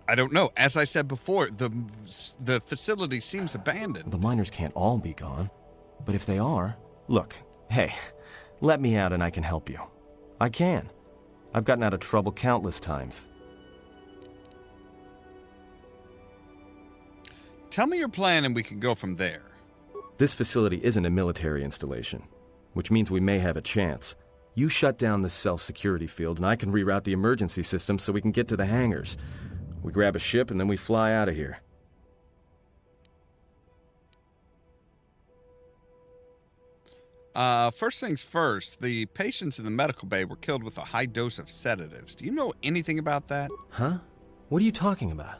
I don't know. As I said before, the facility seems abandoned. The miners can't all be gone. But if they are... Look, hey, let me out and I can help you. I can. I've gotten out of trouble countless times. Tell me your plan and we can go from there. This facility isn't a military installation, which means we may have a chance. You shut down the cell security field and I can reroute the emergency system so we can get to the hangars. We grab a ship and then we fly out of here. First things first, the patients in the medical bay were killed with a high dose of sedatives. Do you know anything about that? Huh? What are you talking about?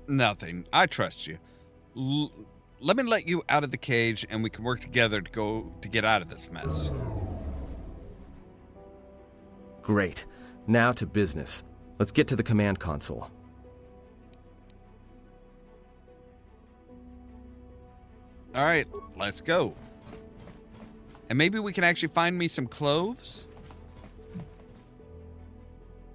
Nothing. I trust you. Let me let you out of the cage and we can work together to get out of this mess. Great. Now to business. Let's get to the command console. All right, let's go. And maybe we can actually find me some clothes?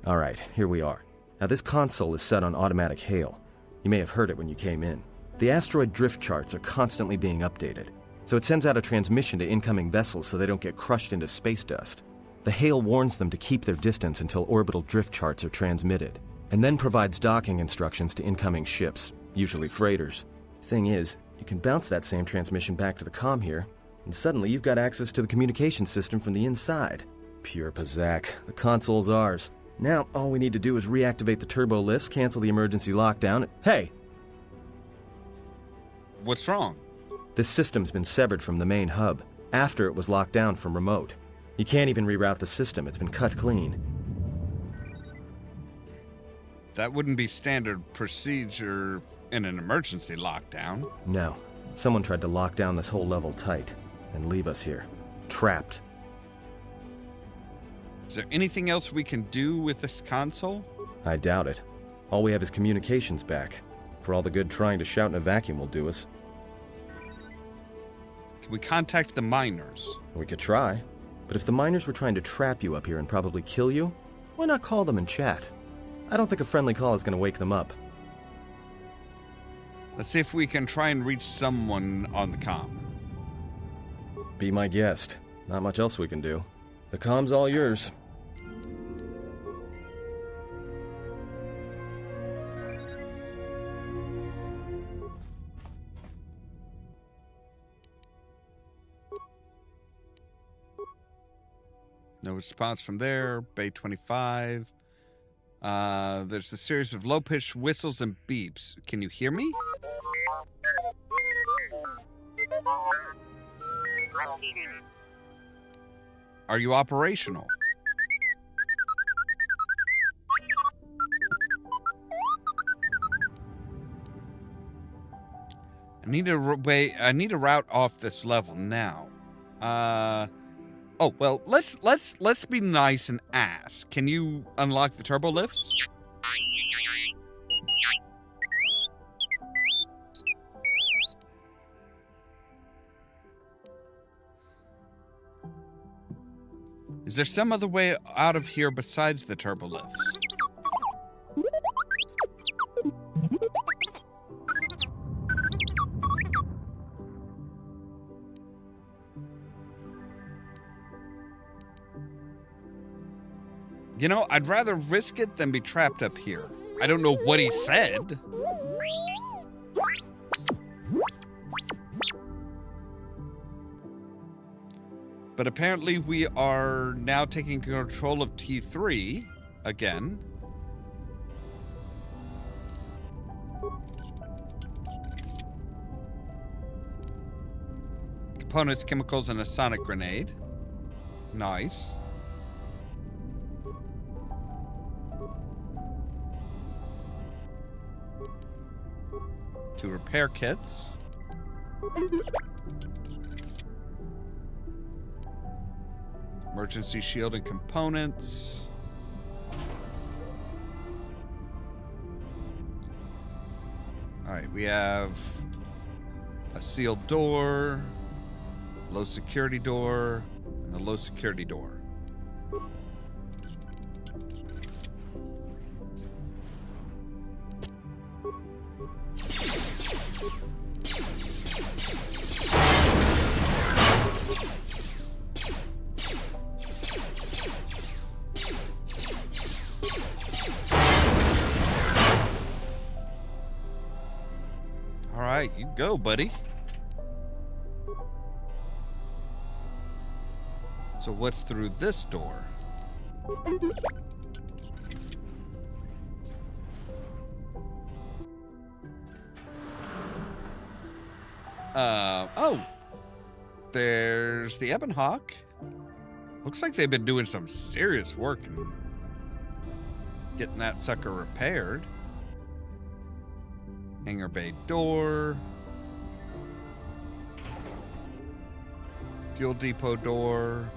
All right, here we are. Now this console is set on automatic hail. You may have heard it when you came in. The asteroid drift charts are constantly being updated, so it sends out a transmission to incoming vessels so they don't get crushed into space dust. The hail warns them to keep their distance until orbital drift charts are transmitted, and then provides docking instructions to incoming ships, usually freighters. Thing is, you can bounce that same transmission back to the comm here, and suddenly you've got access to the communication system from the inside. Pure pizzazz. The console's ours. Now, all we need to do is reactivate the turbo lifts, cancel the emergency lockdown. Hey! What's wrong? This system's been severed from the main hub, after it was locked down from remote. You can't even reroute the system, it's been cut clean. That wouldn't be standard procedure in an emergency lockdown. No. Someone tried to lock down this whole level tight, and leave us here. Trapped. Is there anything else we can do with this console? I doubt it. All we have is communications back. For all the good trying to shout in a vacuum will do us. Can we contact the miners? We could try. But if the miners were trying to trap you up here and probably kill you, why not call them and chat? I don't think a friendly call is going to wake them up. Let's see if we can try and reach someone on the comm. Be my guest. Not much else we can do. The comm's all yours. No response from there. Bay 25. There's a series of low-pitched whistles and beeps. Can you hear me? Are you operational? I need a route off this level now. Oh, well, let's be nice and ask. Can you unlock the turbo lifts? Is there some other way out of here besides the turbo lifts? You know, I'd rather risk it than be trapped up here. I don't know what he said. But apparently we are now taking control of T3 again. Components, chemicals, and a sonic grenade. Nice. Two repair kits. Emergency shield and components. Alright, we have a sealed door, low security door, and a low security door. right, you go, buddy. So what's through this door? Oh. There's the Ebon Hawk. Looks like they've been doing some serious work in getting that sucker repaired. Hangar bay door. Fuel depot door.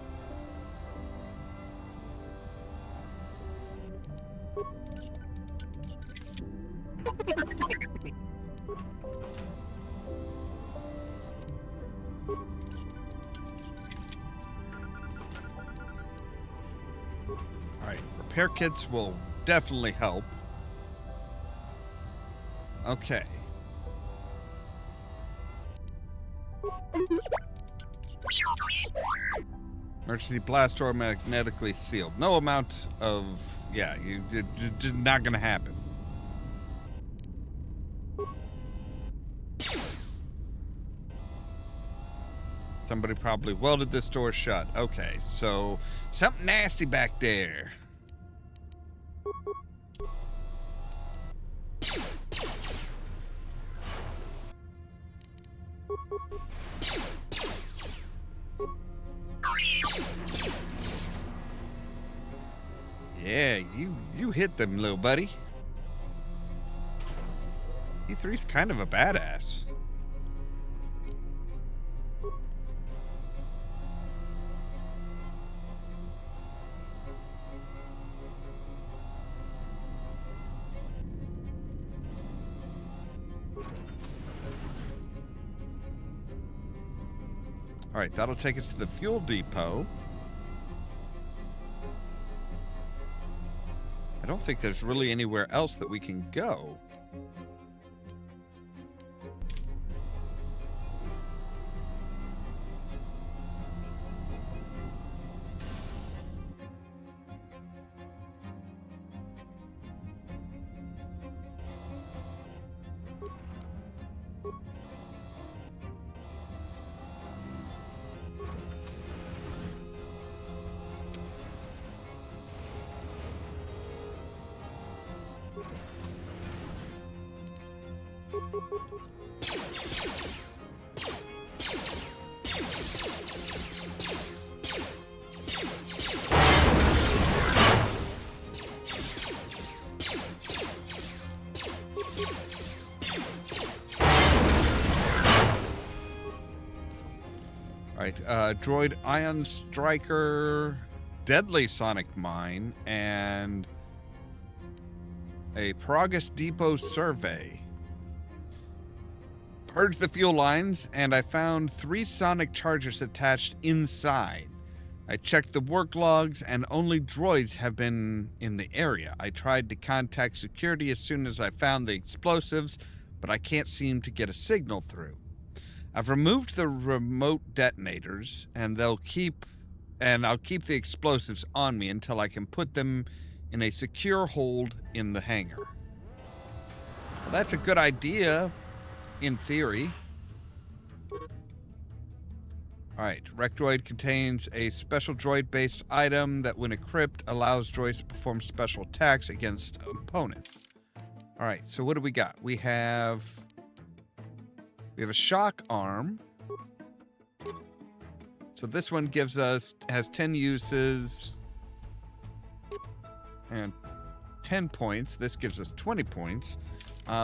Alright, repair kits will definitely help. Okay. Emergency blast door magnetically sealed. No amount of... Yeah, it's not gonna happen. Somebody probably welded this door shut. Okay, so something nasty back there. Yeah, you hit them, little buddy. E3's kind of a badass. All right, that'll take us to the fuel depot. I don't think there's really anywhere else that we can go. Droid Ion Striker, Deadly Sonic Mine, and a Progress Depot Survey. Purged the fuel lines, and I found 3 sonic chargers attached inside. I checked the work logs, and only droids have been in the area. I tried to contact security as soon as I found the explosives, but I can't seem to get a signal through. I've removed the remote detonators, and I'll keep the explosives on me until I can put them in a secure hold in the hangar. Well, that's a good idea, in theory. Alright, Rec Droid contains a special droid-based item that, when equipped, allows droids to perform special attacks against opponents. Alright, so what do we got? We have a shock arm. So this one has 10 uses and 10 points. This gives us 20 points.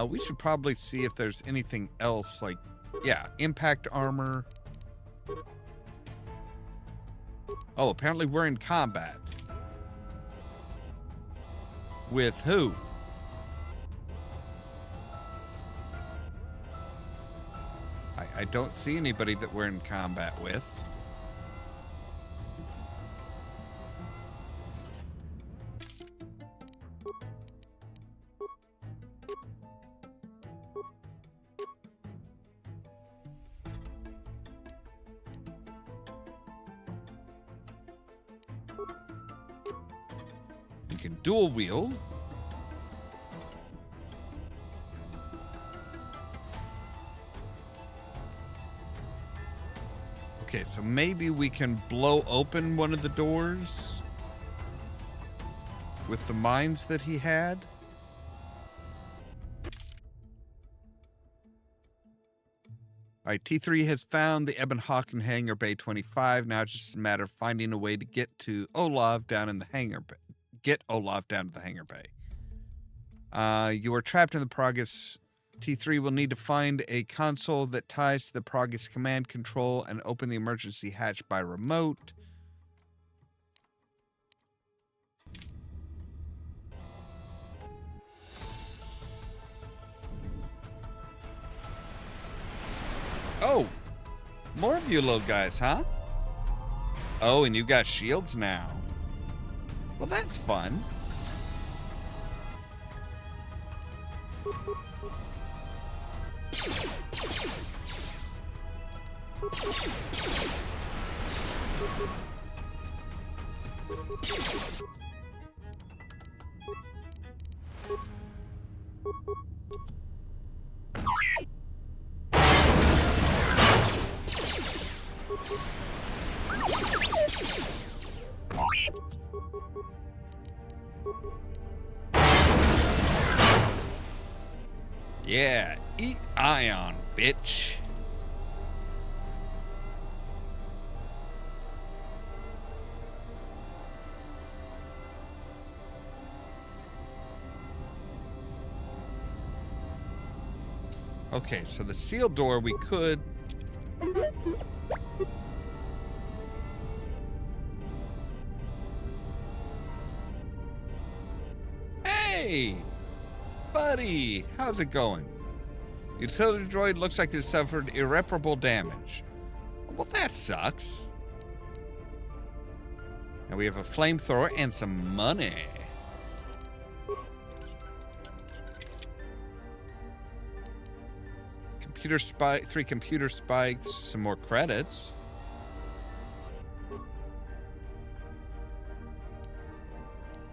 We should probably see if there's anything else, like, yeah, impact armor. Oh, apparently we're in combat. With who? I don't see anybody that we're in combat with. We can dual wield. Okay, so maybe we can blow open one of the doors with the mines that he had. All right, T3 has found the Ebon Hawk in Hangar Bay 25. Now it's just a matter of finding a way to get to Ollamh down in the hangar bay. Get Ollamh down to the hangar bay. You are trapped in the Progress. T3 will need to find a console that ties to the Progress command control and open the emergency hatch by remote. Oh, more of you little guys, huh? Oh, and you got shields now. Well, that's fun. Yeah, eat ion, bitch. Okay, so the sealed door we could... Hey! Buddy, how's it going? Utility droid looks like it suffered irreparable damage. Well, that sucks. Now we have a flamethrower and some money. Computer spike, 3 computer spikes, some more credits.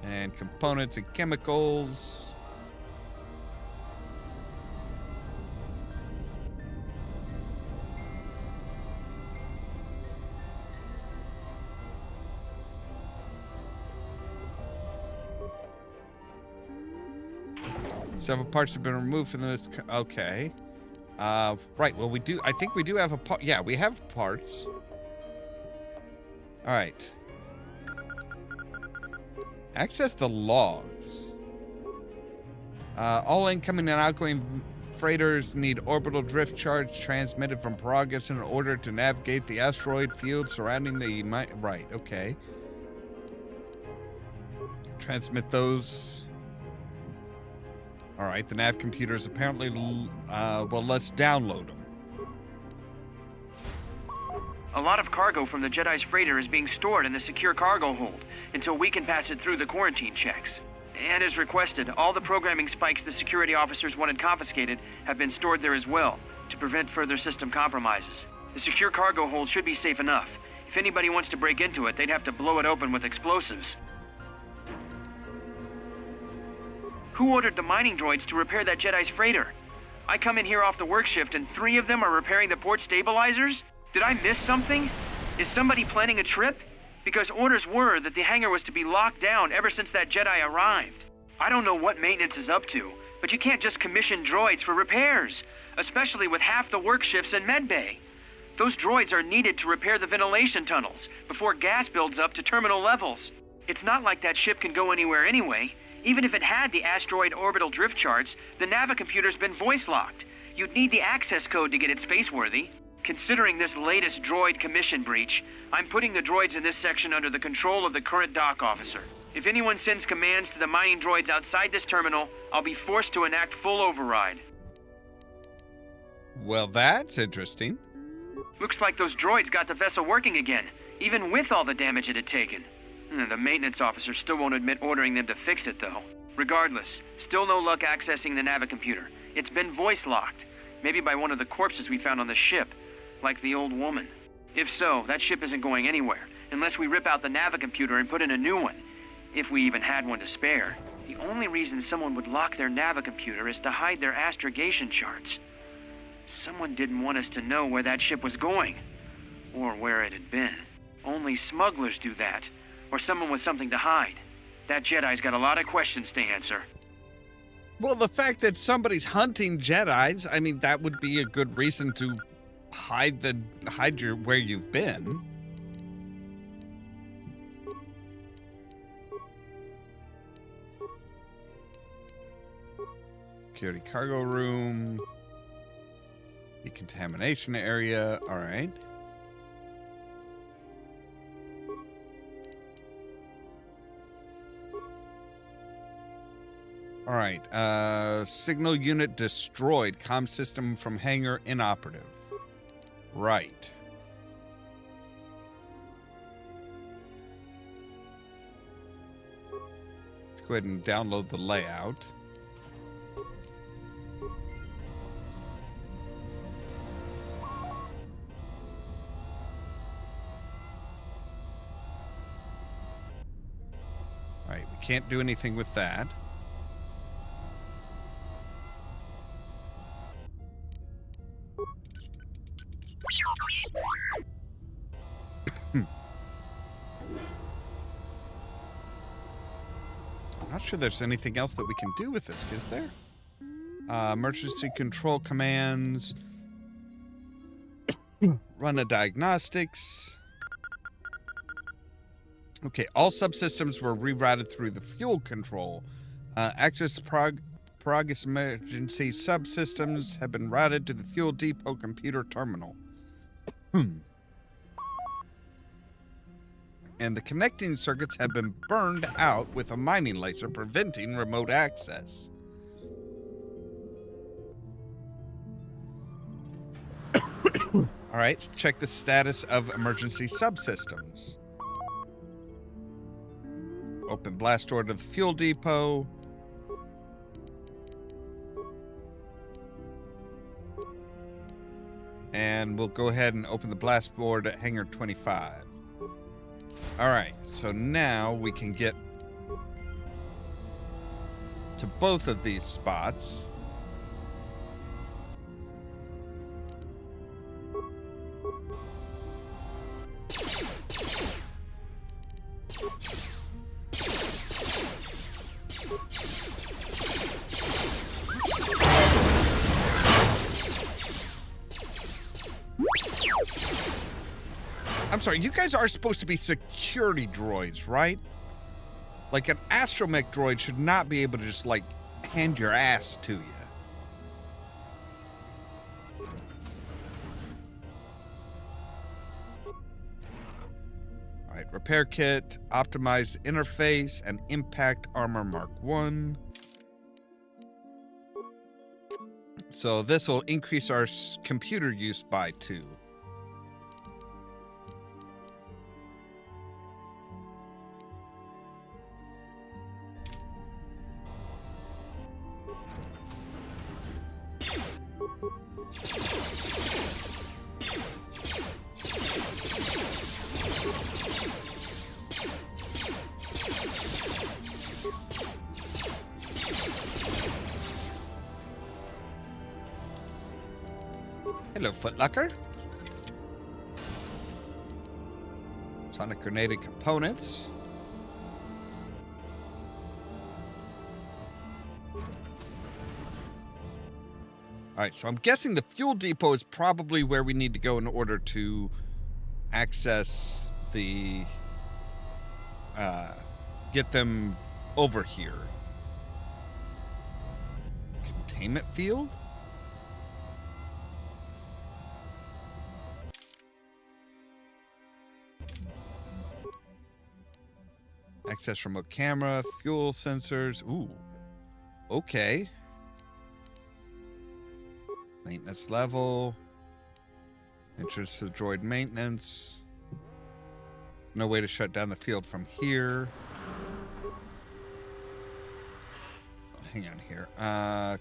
And components and chemicals. Several parts have been removed from this. Okay. Right. Well, we do. I think we do have a part. Yeah, we have parts. All right. Access the logs. All incoming and outgoing freighters need orbital drift charge transmitted from Progress in order to navigate the asteroid field surrounding the... Right. Okay. Transmit those... All right, the nav computers apparently, well, let's download them. A lot of cargo from the Jedi's freighter is being stored in the secure cargo hold until we can pass it through the quarantine checks. And as requested, all the programming spikes the security officers wanted confiscated have been stored there as well, to prevent further system compromises. The secure cargo hold should be safe enough. If anybody wants to break into it, they'd have to blow it open with explosives. Who ordered the mining droids to repair that Jedi's freighter? I come in here off the work shift and 3 of them are repairing the port stabilizers? Did I miss something? Is somebody planning a trip? Because orders were that the hangar was to be locked down ever since that Jedi arrived. I don't know what maintenance is up to, but you can't just commission droids for repairs, especially with half the work shifts in medbay. Those droids are needed to repair the ventilation tunnels before gas builds up to terminal levels. It's not like that ship can go anywhere anyway. Even if it had the asteroid orbital drift charts, the Navicomputer's been voice-locked. You'd need the access code to get it spaceworthy. Considering this latest droid commission breach, I'm putting the droids in this section under the control of the current dock officer. If anyone sends commands to the mining droids outside this terminal, I'll be forced to enact full override. Well, that's interesting. Looks like those droids got the vessel working again, even with all the damage it had taken. The maintenance officer still won't admit ordering them to fix it, though. Regardless, still no luck accessing the Navicomputer. It's been voice-locked, maybe by one of the corpses we found on the ship, like the old woman. If so, that ship isn't going anywhere, unless we rip out the Navicomputer and put in a new one, if we even had one to spare. The only reason someone would lock their Navicomputer is to hide their astrogation charts. Someone didn't want us to know where that ship was going, Or where it had been. Only smugglers do that. Or someone with something to hide. That Jedi's got a lot of questions to answer. Well, the fact that somebody's hunting Jedis, I mean, that would be a good reason to hide your where you've been. Security cargo room. Decontamination area. All right. All right. Signal unit destroyed. Comm system from hangar inoperative. Right. Let's go ahead and download the layout. All right, we can't do anything with that. I'm not sure there's anything else that we can do with this, is there? Emergency control commands. Run a diagnostics. Okay, all subsystems were rerouted through the fuel control. Access progress emergency subsystems have been routed to the fuel depot computer terminal. And the connecting circuits have been burned out with a mining laser, preventing remote access. All right, check the status of emergency subsystems. Open blast door to the fuel depot. And we'll go ahead and open the blast board at hangar 25. All right, so now we can get to both of these spots. I'm sorry, you guys are supposed to be security droids, right? Like, an astromech droid should not be able to just, like, hand your ass to you. All right, repair kit, optimize interface, and impact armor Mark 1. So this will increase our computer use by 2. Hello, Footlocker. Sonic grenade components. All right, so I'm guessing the fuel depot is probably where we need to go in order to access the, get them over here. Containment field? Access remote camera, fuel sensors. Ooh. Okay. Maintenance level. Entrance to the droid maintenance. No way to shut down the field from here. Hang on here.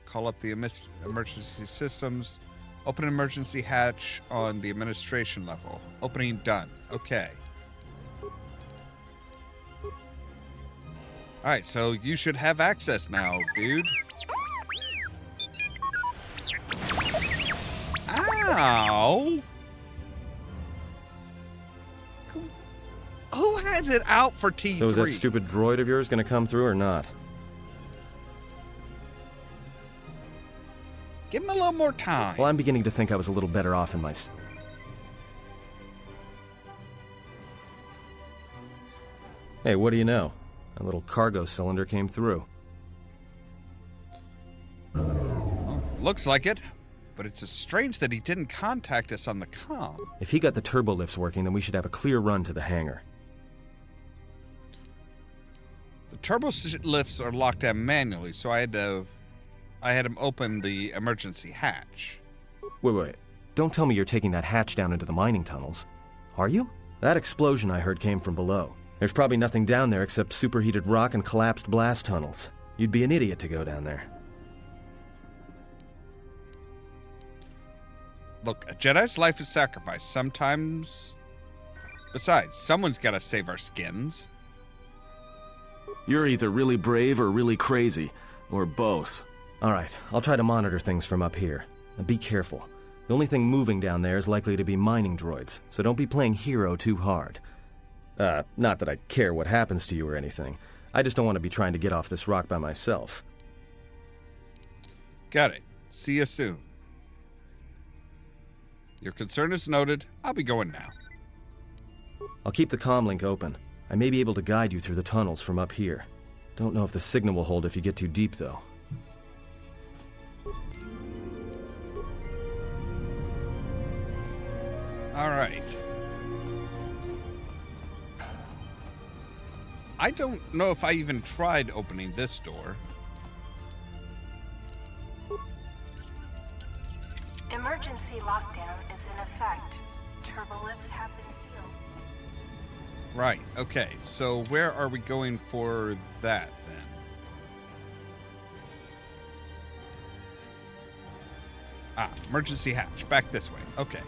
Call up the emergency systems. Open an emergency hatch on the administration level. Opening done. Okay. All right, so you should have access now, dude. Ow! transit out for T3. So is that stupid droid of yours going to come through or not? Give him a little more time. Well, I'm beginning to think I was a little better off in my... Hey, what do you know? A little cargo cylinder came through. Well, looks like it. But it's strange that he didn't contact us on the comm. If he got the turbo lifts working, then we should have a clear run to the hangar. The turbo lifts are locked down manually, so I had him open the emergency hatch. Wait. Don't tell me you're taking that hatch down into the mining tunnels. Are you? That explosion I heard came from below. There's probably nothing down there except superheated rock and collapsed blast tunnels. You'd be an idiot to go down there. Look, a Jedi's life is sacrificed. Sometimes... Besides, someone's got to save our skins. You're either really brave or really crazy. Or both. Alright, I'll try to monitor things from up here. Now be careful. The only thing moving down there is likely to be mining droids, so don't be playing hero too hard. Not that I care what happens to you or anything. I just don't want to be trying to get off this rock by myself. Got it. See you soon. Your concern is noted. I'll be going now. I'll keep the comm link open. I may be able to guide you through the tunnels from up here. Don't know if the signal will hold if you get too deep, though. All right. I don't know if I even tried opening this door. Emergency lockdown is in effect. Turbolifts have been sealed. Right, okay. So where are we going for that, then? Emergency hatch. Back this way. Okay.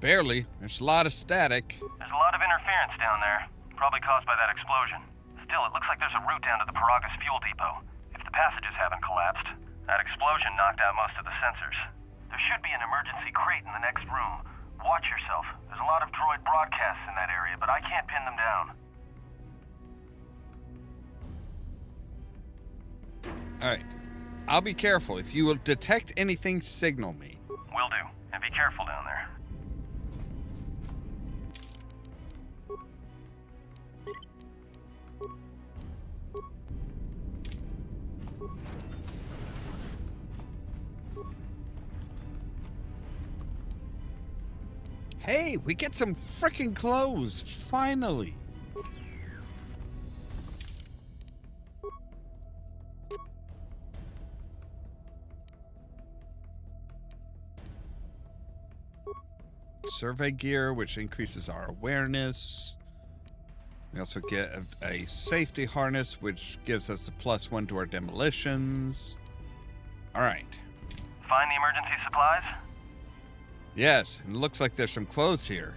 Barely. There's a lot of static. There's a lot of interference down there, probably caused by that explosion. Still, it looks like there's a route down to the Paragus fuel depot. If the passages haven't collapsed, that explosion knocked out most of the sensors. There should be an emergency crate in the next room. Watch yourself. There's a lot of droid broadcasts in that area, but I can't pin them down. Alright. I'll be careful. If you will detect anything, signal me. Will do. And be careful down there. Hey, we get some freaking clothes, finally. Survey gear, which increases our awareness. We also get a safety harness, which gives us a +1 to our demolitions. All right. Find the emergency supplies? Yes, and it looks like there's some clothes here.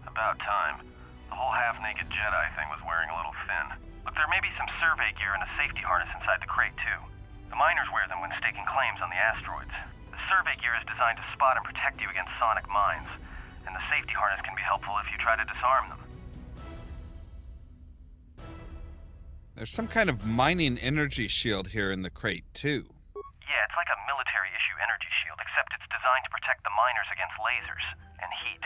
About time. The whole half-naked Jedi thing was wearing a little thin. Look, there may be some survey gear and a safety harness inside the crate, too. The miners wear them when staking claims on the asteroids. The survey gear is designed to spot and protect you against sonic mines, and the safety harness can be helpful if you try to disarm them. There's some kind of mining energy shield here in the crate, too. Yeah, it's like a military-issue energy shield, except it's designed to protect the miners against lasers and heat.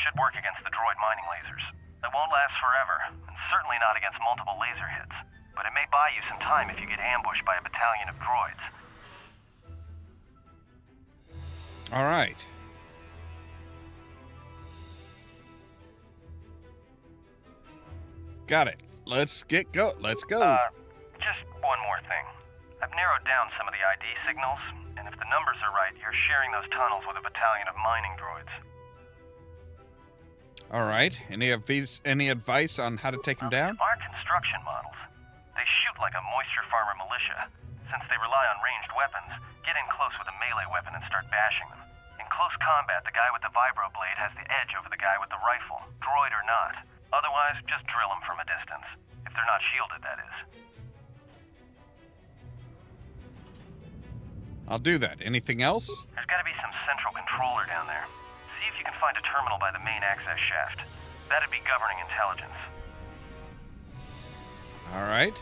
Should work against the droid mining lasers. It won't last forever, and certainly not against multiple laser hits. But it may buy you some time if you get ambushed by a battalion of droids. All right. Got it. Let's go. Just one more thing. I've narrowed down some of the ID signals, and if the numbers are right, you're sharing those tunnels with a battalion of mining droids. All right. Any advice on how to take him down? These aren't construction models. They shoot like a moisture farmer militia. Since they rely on ranged weapons, get in close with a melee weapon and start bashing them. In close combat, the guy with the vibro blade has the edge over the guy with the rifle, droid or not. Otherwise, just drill them from a distance. If they're not shielded, that is. I'll do that. Anything else? There's gotta be some central controller down there. See if you can find a terminal by the main access shaft. That'd be governing intelligence. All right.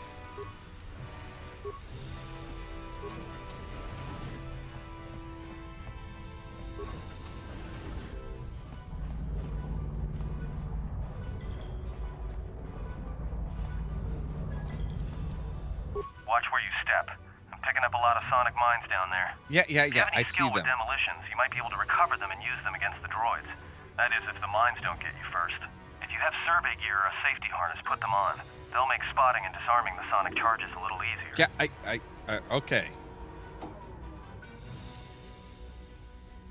Watch where you step. I'm picking up a lot of sonic mines down there. Yeah, If you have any I see skill with them. demolitions, you might be able to recover them and use them against the droids. That is, if the mines don't get you first. If you have survey gear or a safety harness, put them on. They'll make spotting and disarming the sonic charges a little easier. Yeah, okay.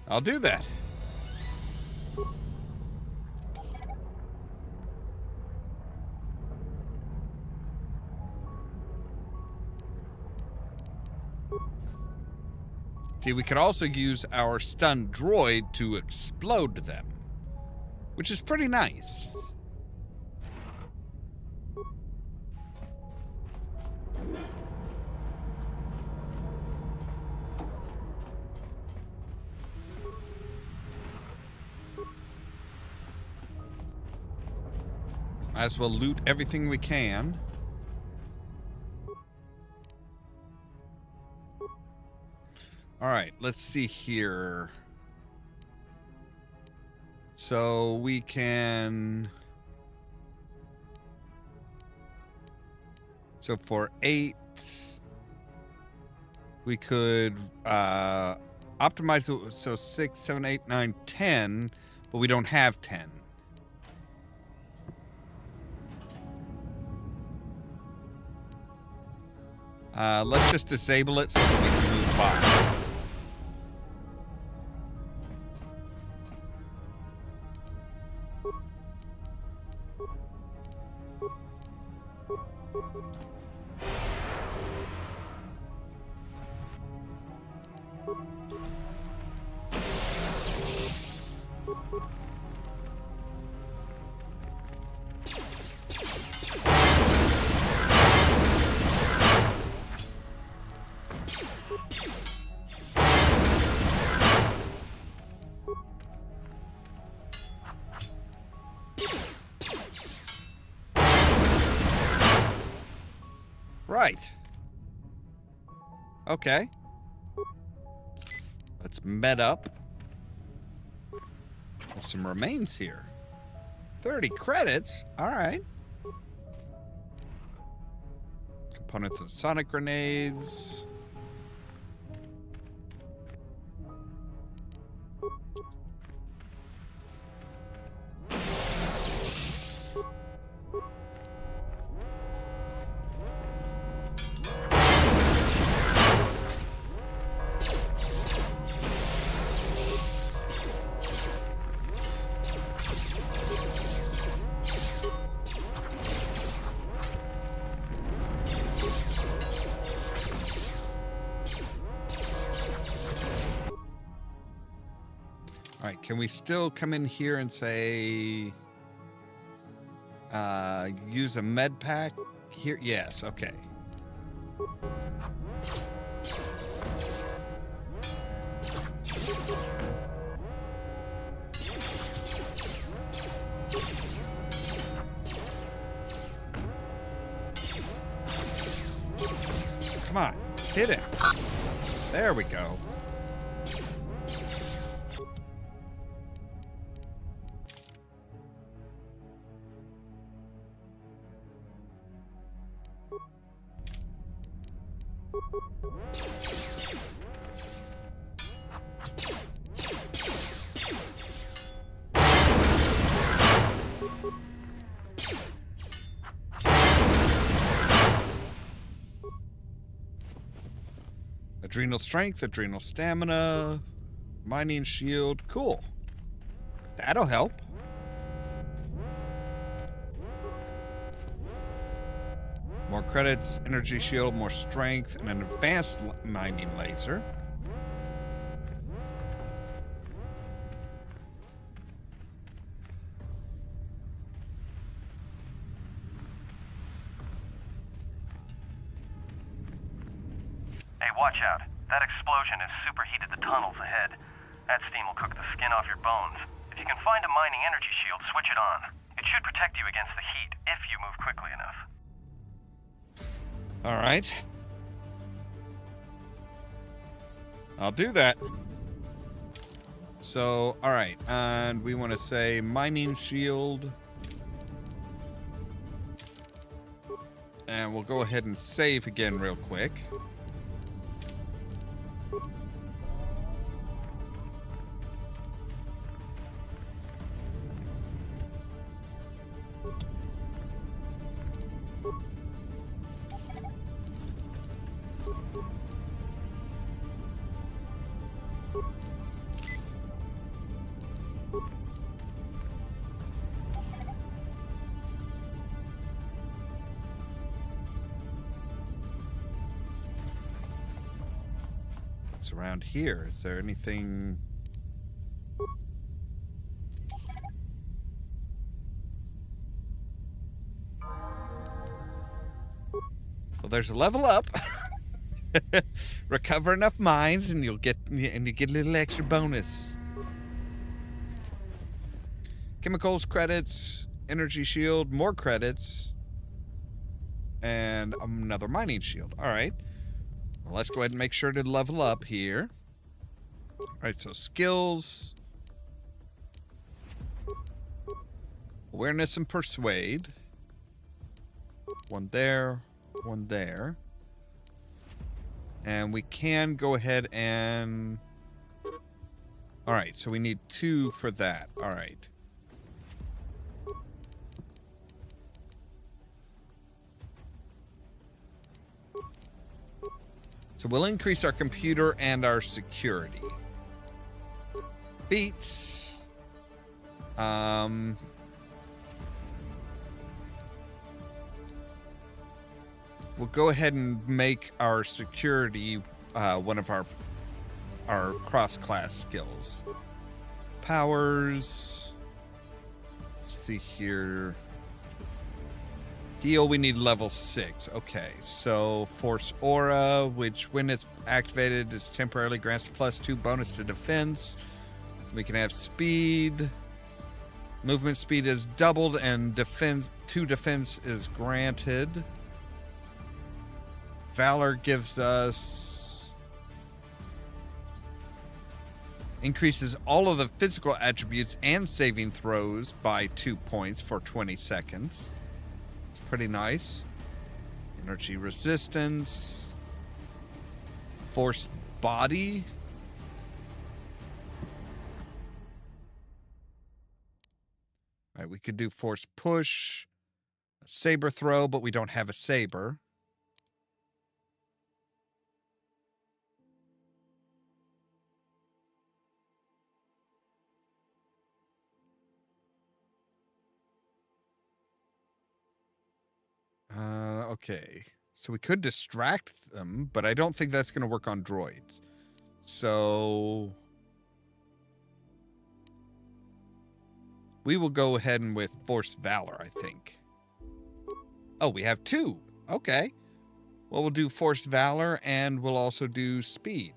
I'll do that. See, we could also use our stunned droid to explode them, which is pretty nice. Might as well loot everything we can. All right, let's see here. So we can... So for 8, we could optimize it, so 6, 7, 8, 9, 10, but we don't have 10. Let's just disable it so that we can move by. Right. Okay. Let's med up. There's some remains here. 30 credits? Alright. Components of sonic grenades. Alright, can we still come in here and say... use a med pack here? Yes, okay. Come on, hit it. There we go. Adrenal strength, adrenal stamina, mining shield. Cool. That'll help. More credits, energy shield, more strength, and an advanced mining laser. Hey, watch out. That explosion has superheated the tunnels ahead. That steam will cook the skin off your bones. If you can find a mining energy shield, switch it on. It should protect you against the heat if you move quickly enough. All right. I'll do that. So, all right. And we want to say mining shield. And we'll go ahead and save again real quick. It's around here. Is there anything? Well, there's a level up. Recover enough mines, and you get a little extra bonus. Chemicals credits, energy shield, more credits, and another mining shield. All right. Well, let's go ahead and make sure to level up here. All right, so skills, awareness and persuade. One there, one there. And we can go ahead and... All right, so we need 2 for that. All right. So we'll increase our computer and our security. Beats. We'll go ahead and make our security one of our cross-class skills. Powers. Let's see here. Heal, we need level 6. Okay, so Force Aura, which when it's activated, is temporarily grants +2 bonus to defense. We can have speed. Movement speed is doubled, and 2 defense is granted. Valor gives us... increases all of the physical attributes and saving throws by 2 points for 20 seconds. It's pretty nice. Energy resistance. Force body. All right, we could do force push. A saber throw, but we don't have a saber. Okay, so we could distract them, but I don't think that's going to work on droids. So we will go ahead and with Force Valor, I think. Oh, we have 2. Okay. Well, we'll do Force Valor, and we'll also do Speed.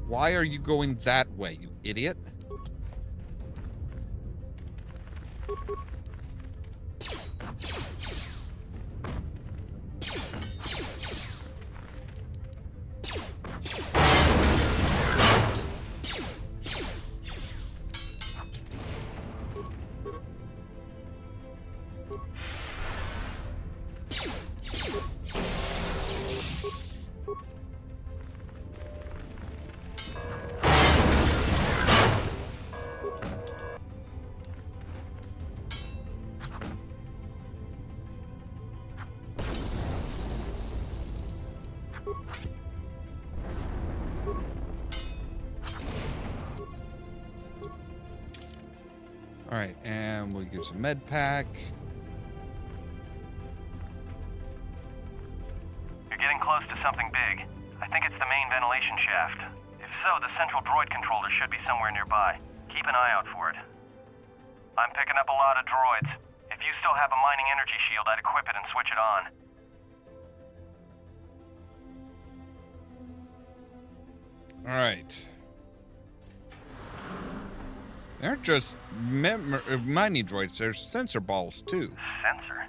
Why are you going that way, you idiot? All right, and we'll give some med pack. You're getting close to something big. I think it's the main ventilation shaft. If so, the central droid controller should be somewhere nearby. Keep an eye out for it. I'm picking up a lot of droids. If you still have a mining energy shield, I'd equip it and switch it on. All right. They're just mining droids. They're sensor balls, too. Sensor?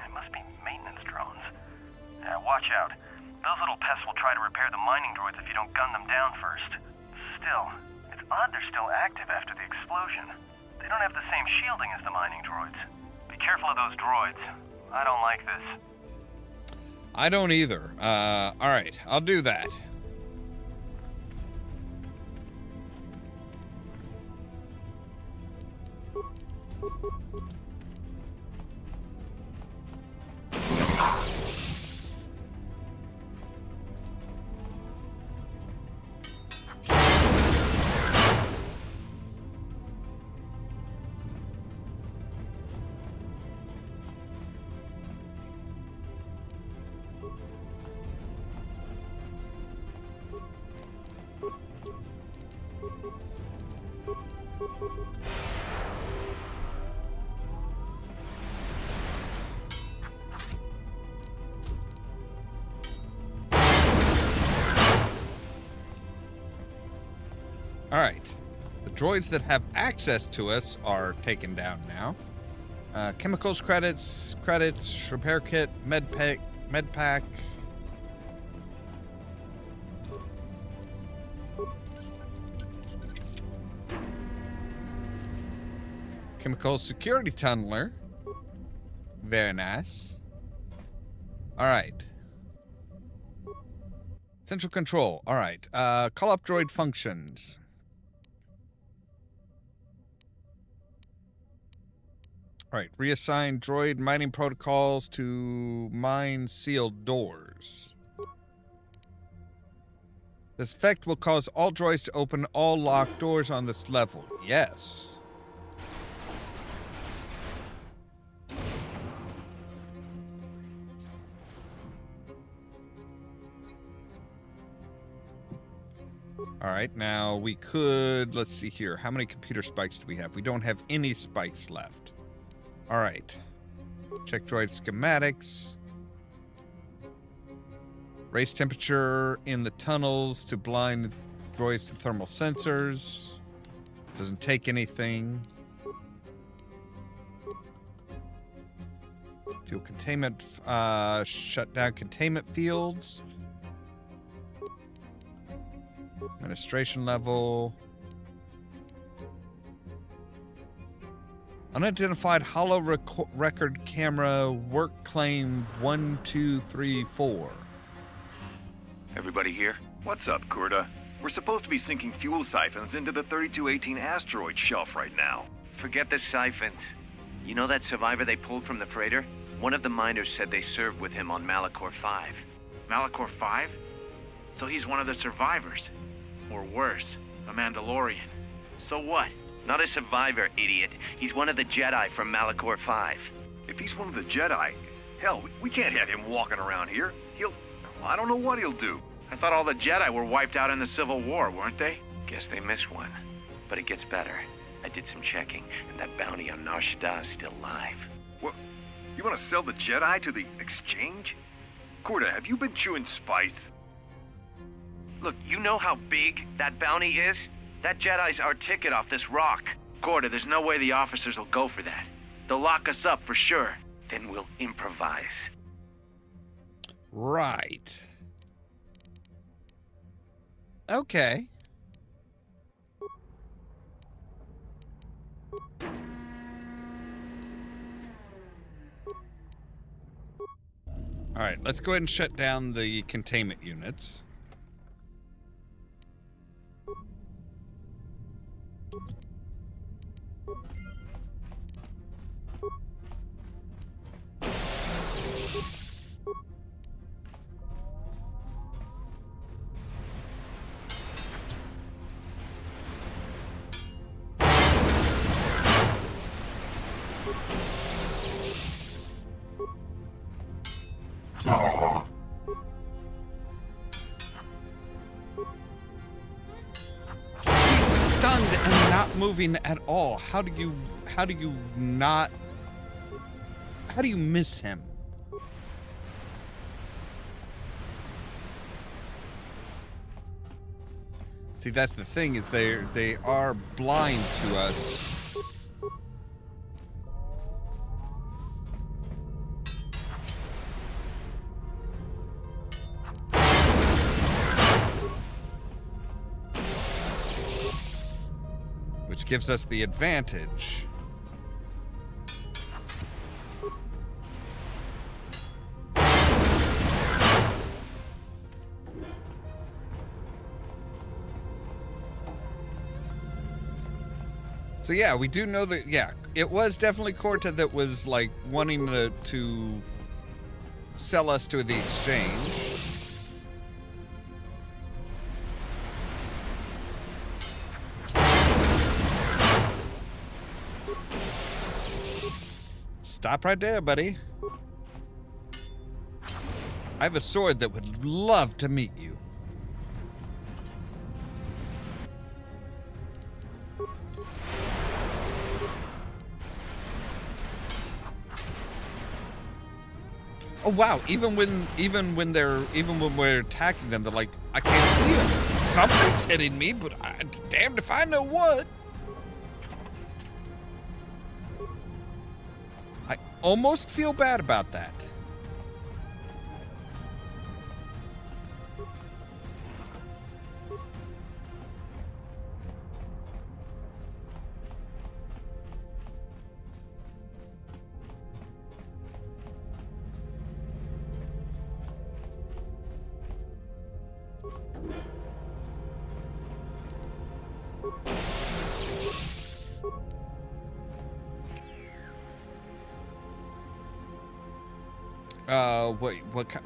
It must be maintenance drones. Watch out. Those little pests will try to repair the mining droids if you don't gun them down first. Still, it's odd they're still active after the explosion. They don't have the same shielding as the mining droids. Be careful of those droids. I don't like this. I don't either. All right, I'll do that. All right. The droids that have access to us are taken down now. Chemicals credits, repair kit, med pack. Chemical security tunneler. Very nice. All right. Central control. All right. Call up droid functions. All right, reassign droid mining protocols to mine sealed doors. This effect will cause all droids to open all locked doors on this level. Yes. All right, now we could, let's see here. How many computer spikes do we have? We don't have any spikes left. All right. Check droid schematics. Raise temperature in the tunnels to blind droids to thermal sensors. Doesn't take anything. Fuel containment, shut down containment fields. Administration level. Unidentified hollow record camera work claim 1, 2, 3, 4. Everybody here? What's up, Kurta? We're supposed to be sinking fuel siphons into the 3218 asteroid shelf right now. Forget the siphons. You know that survivor they pulled from the freighter? One of the miners said they served with him on Malachor 5. Malachor 5? So he's one of the survivors. Or worse, a Mandalorian. So what? Not a survivor, idiot. He's one of the Jedi from Malachor 5. If he's one of the Jedi, hell, we can't have him walking around here. I don't know what he'll do. I thought all the Jedi were wiped out in the Civil War, weren't they? Guess they missed one. But it gets better. I did some checking, and that bounty on Nar Shaddaa is still live. What? You want to sell the Jedi to the exchange? Kurta, have you been chewing spice? Look, you know how big that bounty is? That Jedi's our ticket off this rock. Gorda, there's no way the officers will go for that. They'll lock us up for sure. Then we'll improvise. Right. Okay. All right, let's go ahead and shut down the containment units. stunned and not moving at all. How do you miss him? See, that's the thing, is they are blind to us. Which gives us the advantage. So yeah, we do know that, yeah, it was definitely Corta that was like wanting to sell us to the exchange. Stop right there, buddy. I have a sword that would love to meet you. Oh wow! Even when we're attacking them, they're like, I can't see them. Something's hitting me, but I'm damned if I know what. I almost feel bad about that.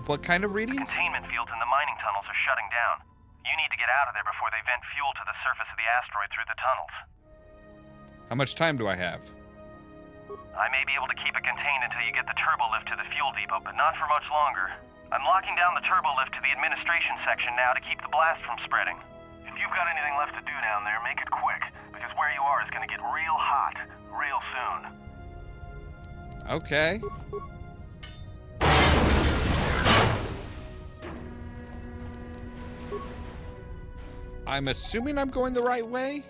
What kind of readings? The containment fields in the mining tunnels are shutting down. You need to get out of there before they vent fuel to the surface of the asteroid through the tunnels. How much time do I have? I may be able to keep it contained until you get the turbo lift to the fuel depot, but not for much longer. I'm locking down the turbo lift to the administration section now to keep the blast from spreading. If you've got anything left to do down there, make it quick, because where you are is going to get real hot real soon. Okay. I'm assuming I'm going the right way.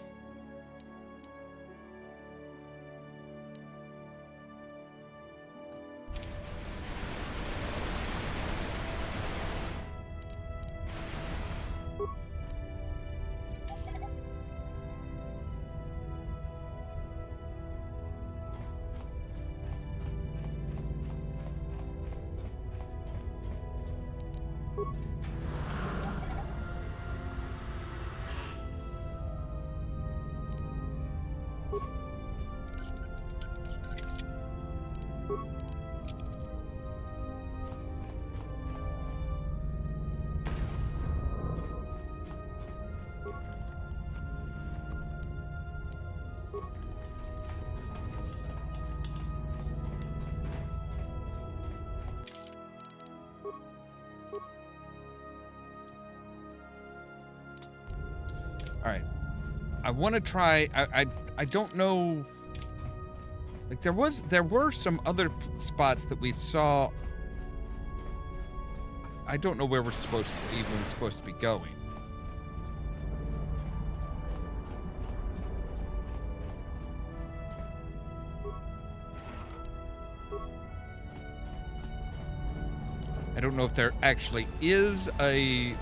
All right. I want to try. I don't know. Like there were some other spots that we saw. I don't know where we're supposed to be going. I don't know if there actually is a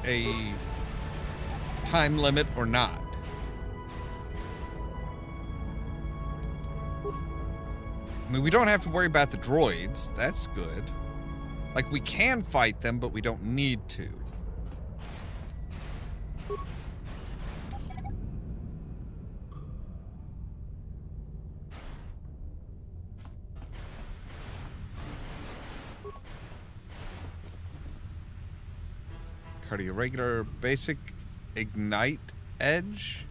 time limit or not. I mean, we don't have to worry about the droids. That's good. Like, we can fight them, but we don't need to. Cardio-regular basic ignite edge.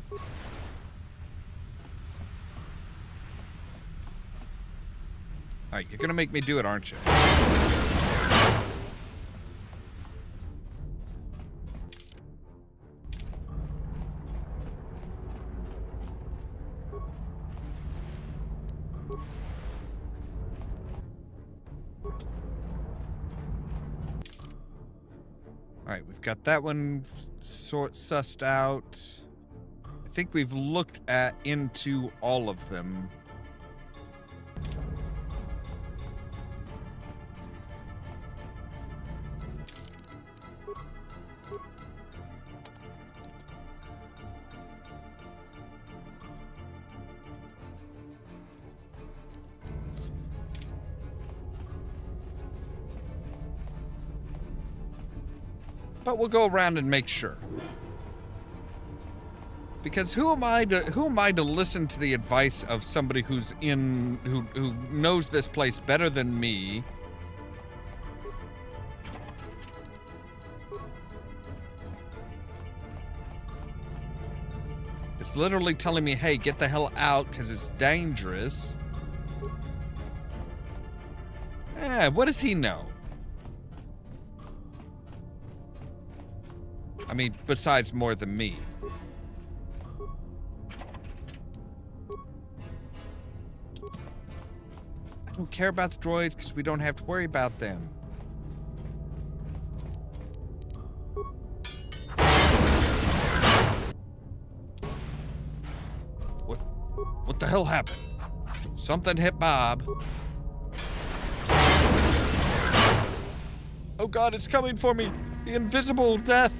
Alright, you're gonna make me do it, aren't you? Alright, we've got that one sussed out. I think we've looked into all of them. But we'll go around and make sure. Because who am I to listen to the advice of somebody who knows this place better than me? It's literally telling me, hey, get the hell out because it's dangerous. What does he know? I mean, besides more than me. I don't care about the droids because we don't have to worry about them. What the hell happened? Something hit Bob. Oh God, it's coming for me. The invisible death.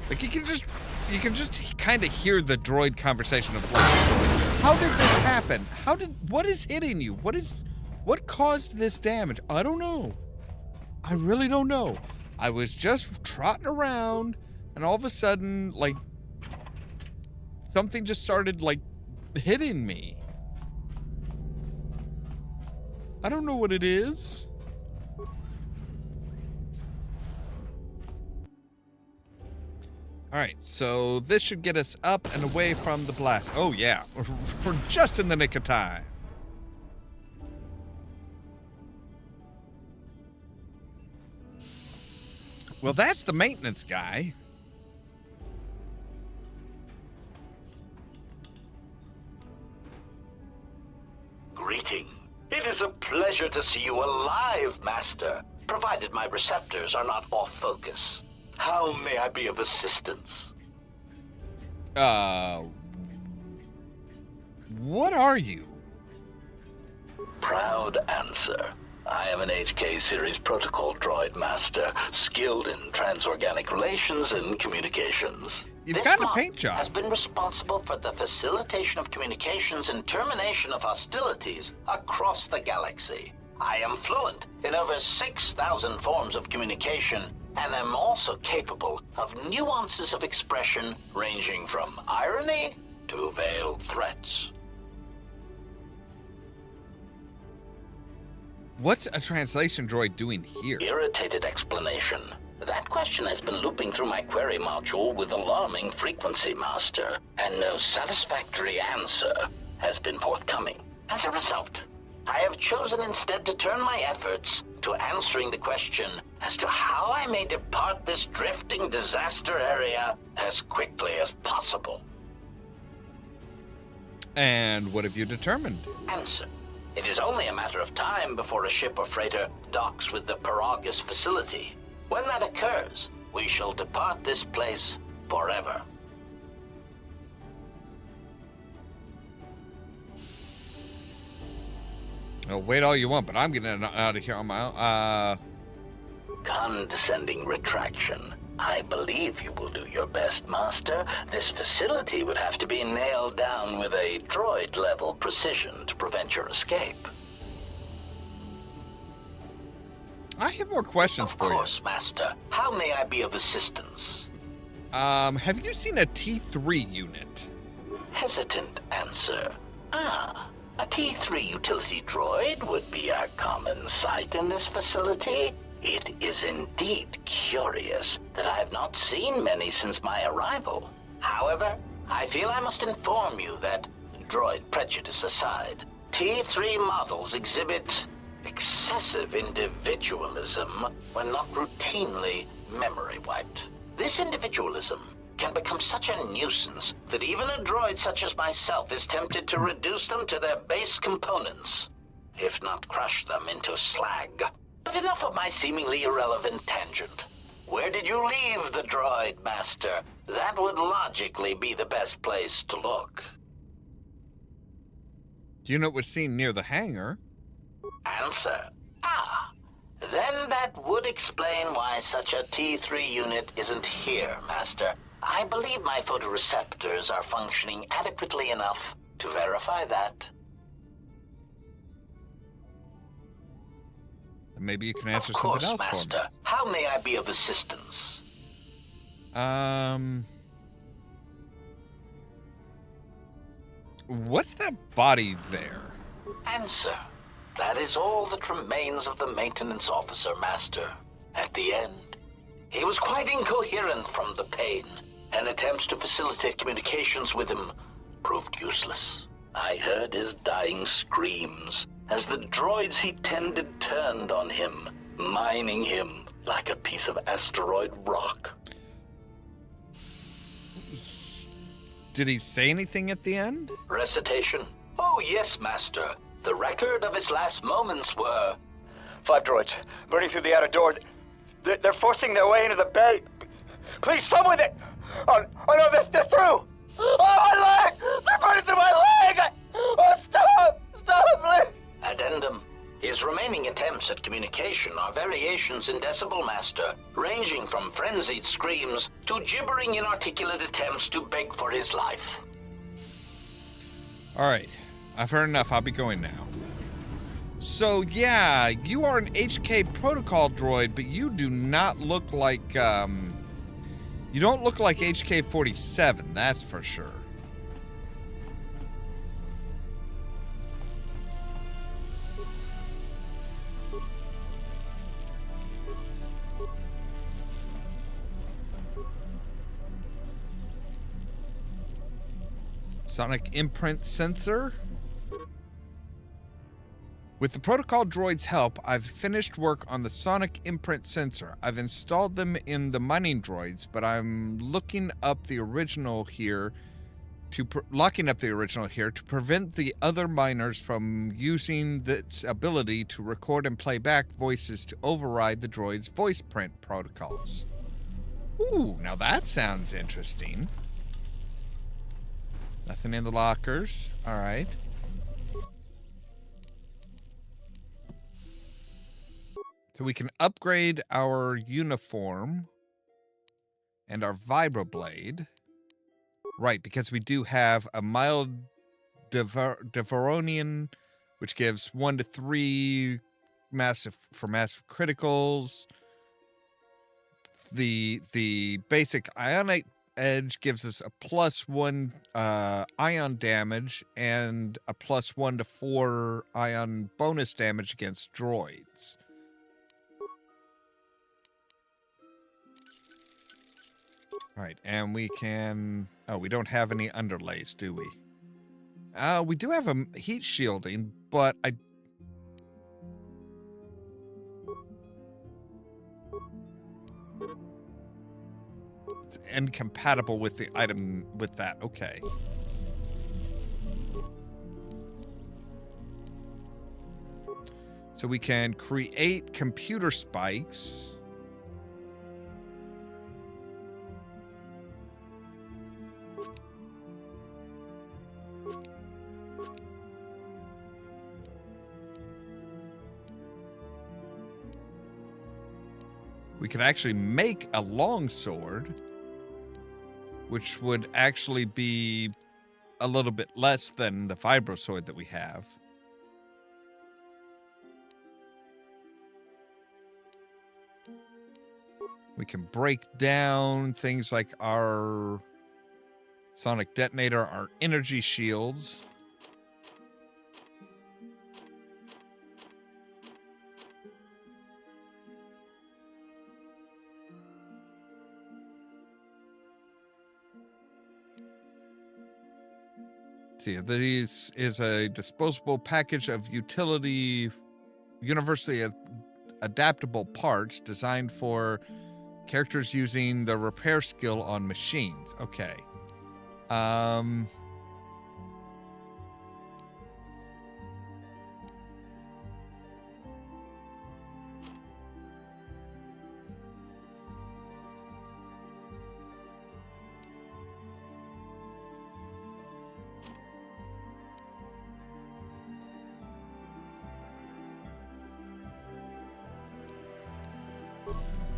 Like you can just kind of hear the droid conversation of like, how did this happen? What is hitting you? What caused this damage? I don't know. I really don't know. I was just trotting around and all of a sudden, like, something just started, like, hitting me. I don't know what it is. Alright, so this should get us up and away from the blast. Oh, yeah. We're just in the nick of time. Well, that's the maintenance guy. Greeting. It is a pleasure to see you alive, Master, provided my receptors are not off focus. How may I be of assistance? What are you? Proud answer. I am an HK Series Protocol Droid Master, skilled in transorganic relations and communications. You've got a paint job. Has been responsible for the facilitation of communications and termination of hostilities across the galaxy. I am fluent in over 6,000 forms of communication, and am also capable of nuances of expression ranging from irony to veiled threats. What's a translation droid doing here? Irritated explanation. That question has been looping through my query module with alarming frequency, Master, and no satisfactory answer has been forthcoming. As a result, I have chosen instead to turn my efforts to answering the question as to how I may depart this drifting disaster area as quickly as possible. And what have you determined? Answer. It is only a matter of time before a ship or freighter docks with the Paragus facility. When that occurs, we shall depart this place forever. Oh, wait all you want, but I'm getting out of here on my own. Condescending retraction. I believe you will do your best, Master. This facility would have to be nailed down with a droid-level precision to prevent your escape. I have more questions for you. Of course, Master. How may I be of assistance? Have you seen a T3 unit? Hesitant answer. A T3 utility droid would be a common sight in this facility. It is indeed curious that I have not seen many since my arrival. However, I feel I must inform you that, droid prejudice aside, T3 models exhibit excessive individualism when not routinely memory wiped. This individualism can become such a nuisance that even a droid such as myself is tempted to reduce them to their base components, if not crush them into slag. But enough of my seemingly irrelevant tangent. Where did you leave the droid, Master? That would logically be the best place to look. Unit was seen near the hangar. Answer. Then that would explain why such a T3 unit isn't here, Master. I believe my photoreceptors are functioning adequately enough to verify that. Maybe you can answer something else Master. for me. How may I be of assistance? What's that body there? Answer. That is all that remains of the maintenance officer, Master. At the end, he was quite incoherent from the pain, and attempts to facilitate communications with him proved useless. I heard his dying screams as the droids he tended turned on him, mining him like a piece of asteroid rock. Did he say anything at the end? Recitation? Oh, yes, Master. The record of his last moments were... 5 droids, burning through the outer door. They're forcing their way into the bay. Please, someone that... Oh no, they're through! Oh, my leg! They're burning through my leg! Oh, stop! Stop, please! Addendum. His remaining attempts at communication are variations in decibel, Master, ranging from frenzied screams to gibbering inarticulate attempts to beg for his life. All right. I've heard enough. I'll be going now. So, yeah, you are an HK protocol droid, but you do not look like, you don't look like HK-47, that's for sure. Sonic imprint sensor. With the protocol droid's help, I've finished work on the sonic imprint sensor. I've installed them in the mining droids, but I'm locking up the original here to prevent the other miners from using its ability to record and play back voices to override the droid's voice print protocols. Ooh, now that sounds interesting. Nothing in the lockers. All right. So we can upgrade our uniform and our vibroblade. Right, because we do have a mild Devaronian, which gives 1 to 3 massive criticals. The basic Ionite Edge gives us a +1 ion damage and a +1 to 4 ion bonus damage against droids. All right, and we can... Oh, we don't have any underlays, do we? We do have a heat shielding, but I... It's incompatible with the item with that. Okay. So we can create computer spikes. We could actually make a long sword, which would actually be a little bit less than the vibro sword that we have. We can break down things like our sonic detonator, our energy shields. See, this is a disposable package of utility, universally adaptable parts designed for characters using the repair skill on machines. Okay.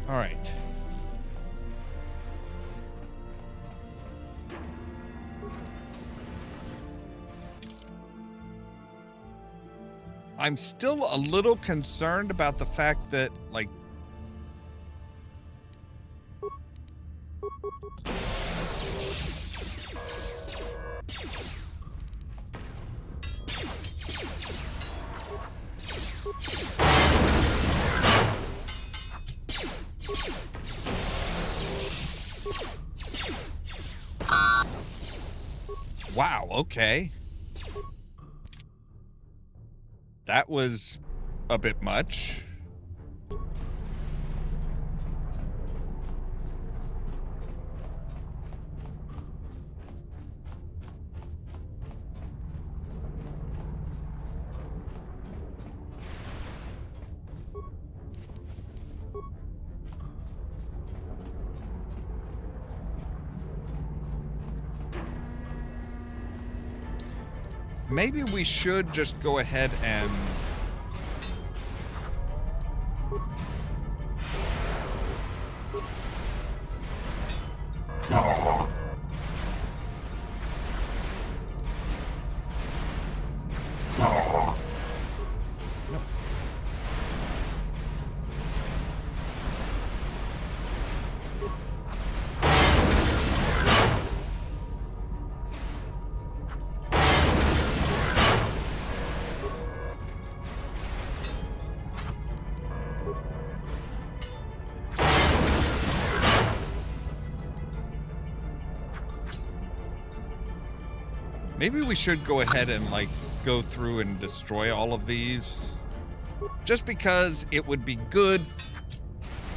All right. I'm still a little concerned about the fact that, like, wow, okay. That was a bit much. Maybe we should just go ahead and maybe we should go ahead and, like, go through and destroy all of these. Just because it would be good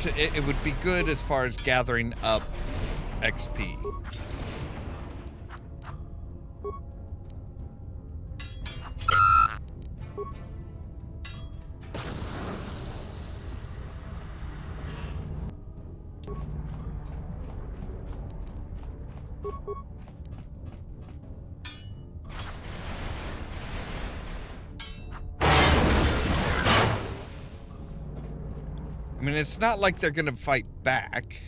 to, it would be good as far as gathering up XP. I mean, it's not like they're gonna fight back.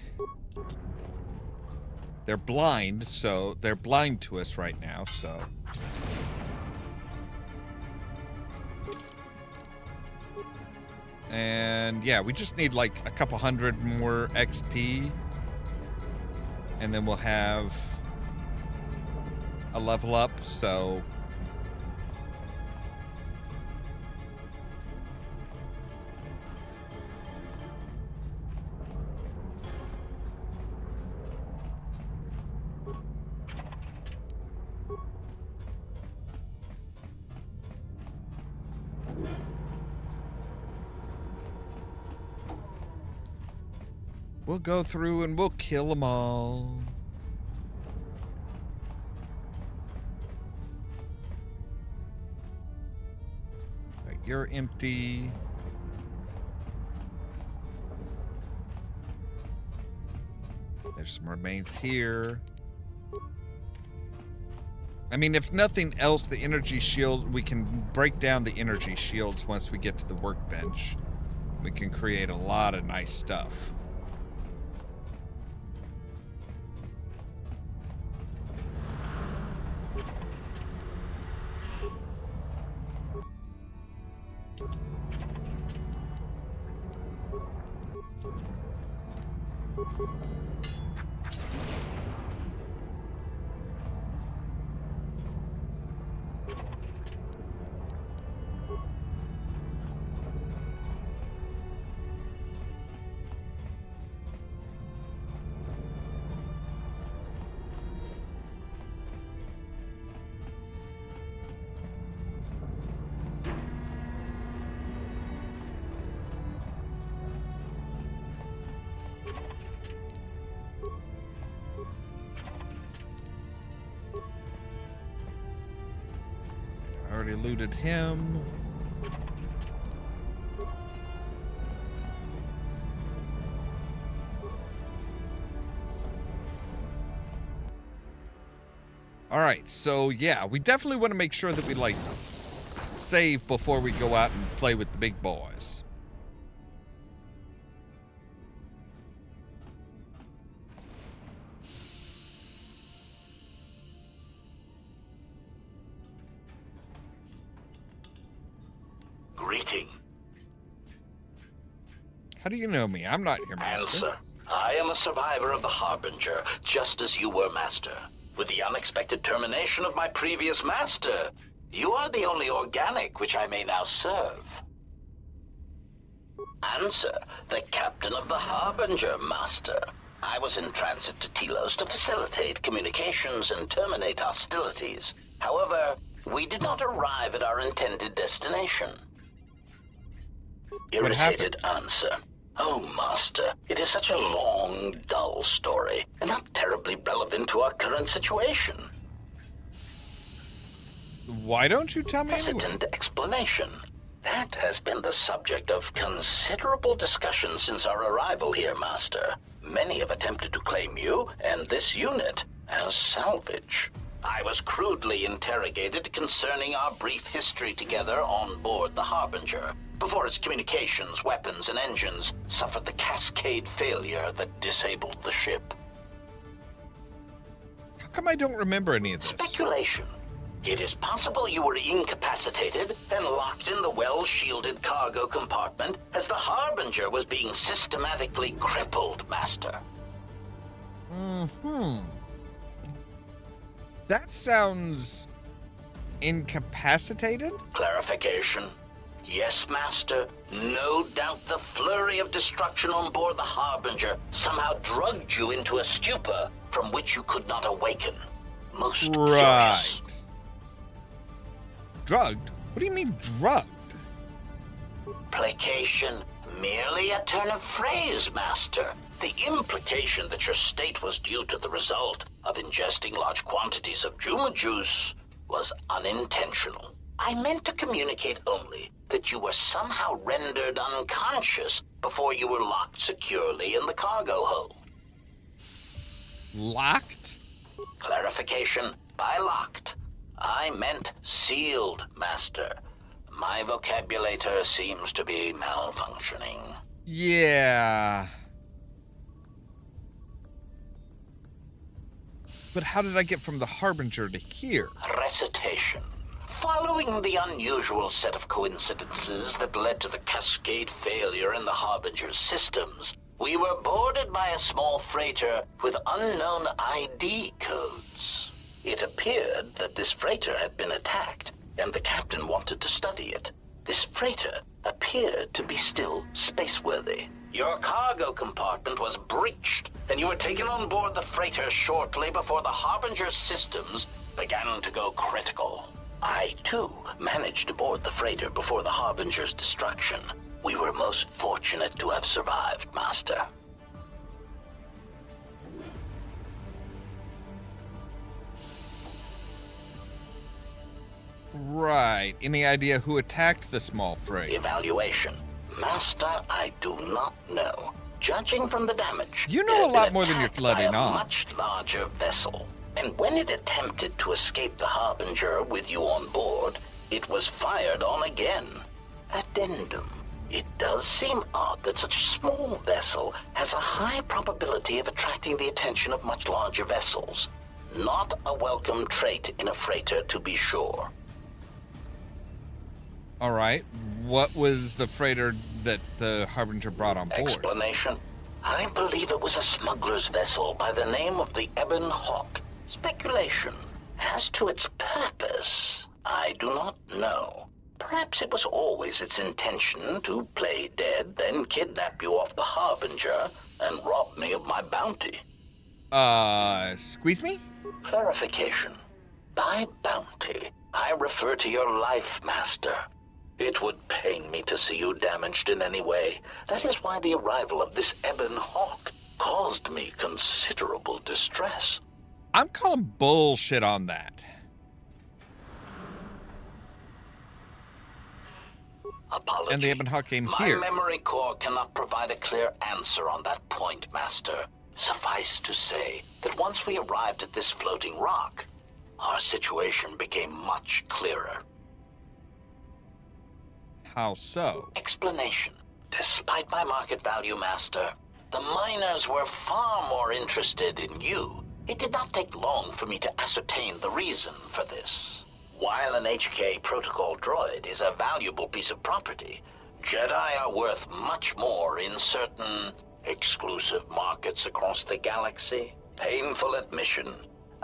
They're blind, so they're blind to us right now, so. And yeah, we just need like a couple hundred more XP. And then we'll have a level up, so. We'll go through and we'll kill them all. Right, you're empty. There's some remains here. I mean, if nothing else, the energy shield, we can break down the energy shields once we get to the workbench. We can create a lot of nice stuff. Already looted him. All right, so yeah, we definitely want to make sure that we like save before we go out and play with the big boys. Greeting. How do you know me? I'm not your master. Answer. I am a survivor of the Harbinger, just as you were, Master. With the unexpected termination of my previous master, you are the only organic which I may now serve. Answer. The captain of the Harbinger, Master. I was in transit to Telos to facilitate communications and terminate hostilities. However, we did not arrive at our intended destination. Irritated answer. Oh, Master, it is such a long, dull story, and not terribly relevant to our current situation. Why don't you tell me anyway? Hesitant explanation. That has been the subject of considerable discussion since our arrival here, Master. Many have attempted to claim you and this unit as salvage. I was crudely interrogated concerning our brief history together on board the Harbinger, before its communications, weapons, and engines suffered the cascade failure that disabled the ship. How come I don't remember any of this? Speculation. It is possible you were incapacitated and locked in the well-shielded cargo compartment as the Harbinger was being systematically crippled, Master. That sounds incapacitated? Clarification. Yes, Master. No doubt the flurry of destruction on board the Harbinger somehow drugged you into a stupor from which you could not awaken. Most right. curious. Drugged? What do you mean drugged? Placation. Merely a turn of phrase, Master. The implication that your state was due to the result of ingesting large quantities of Juma juice was unintentional. I meant to communicate only that you were somehow rendered unconscious before you were locked securely in the cargo hold. Locked? Clarification. By locked, I meant sealed, Master. My vocabulator seems to be malfunctioning. Yeah. But how did I get from the Harbinger to here? Recitation. Following the unusual set of coincidences that led to the cascade failure in the Harbinger's systems, we were boarded by a small freighter with unknown ID codes. It appeared that this freighter had been attacked, and the captain wanted to study it. This freighter appeared to be still spaceworthy. Your cargo compartment was breached, and you were taken on board the freighter shortly before the Harbinger's systems began to go critical. I, too, managed to board the freighter before the Harbinger's destruction. We were most fortunate to have survived, Master. Right. Any idea who attacked the small freight? Evaluation. Master, I do not know. Judging from the damage, you know a lot more than you're letting on. A much larger vessel. And when it attempted to escape the Harbinger with you on board, it was fired on again. Addendum. It does seem odd that such a small vessel has a high probability of attracting the attention of much larger vessels. Not a welcome trait in a freighter, to be sure. All right. What was the freighter that the Harbinger brought on board? Explanation. I believe it was a smuggler's vessel by the name of the Ebon Hawk. Speculation. As to its purpose, I do not know. Perhaps it was always its intention to play dead, then kidnap you off the Harbinger and rob me of my bounty. Squeeze me? Clarification. By bounty, I refer to your life, Master. It would pain me to see you damaged in any way. That is why the arrival of this Ebon Hawk caused me considerable distress. I'm calling bullshit on that. Apology. And the Ebon Hawk came My here. memory core cannot provide a clear answer on that point, Master. Suffice to say that once we arrived at this floating rock, our situation became much clearer. How so? Explanation. Despite my market value, Master, the miners were far more interested in you. It did not take long for me to ascertain the reason for this. While an HK protocol droid is a valuable piece of property, Jedi are worth much more in certain exclusive markets across the galaxy. Painful admission.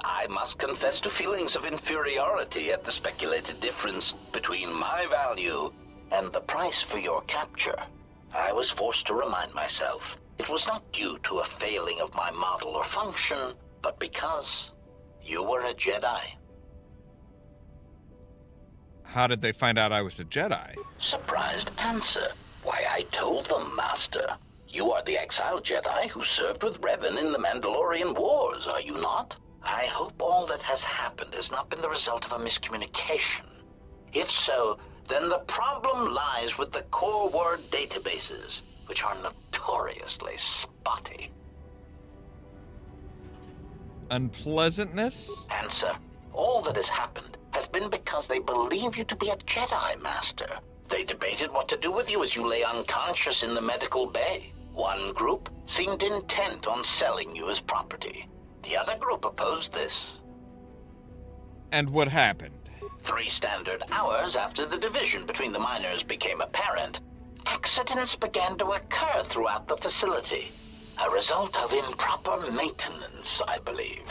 I must confess to feelings of inferiority at the speculated difference between my value and the price for your capture. I was forced to remind myself it was not due to a failing of my model or function, but because you were a Jedi. How did they find out I was a Jedi? Surprised answer. Why, I told them, Master. You are the exiled Jedi who served with Revan in the Mandalorian Wars, are you not? I hope all that has happened has not been the result of a miscommunication. If so, then the problem lies with the core word databases, which are notoriously spotty. Unpleasantness? Answer. All that has happened has been because they believe you to be a Jedi, Master. They debated what to do with you as you lay unconscious in the medical bay. One group seemed intent on selling you as property. The other group opposed this. And what happened? 3 standard hours after the division between the miners became apparent, accidents began to occur throughout the facility. A result of improper maintenance, I believe.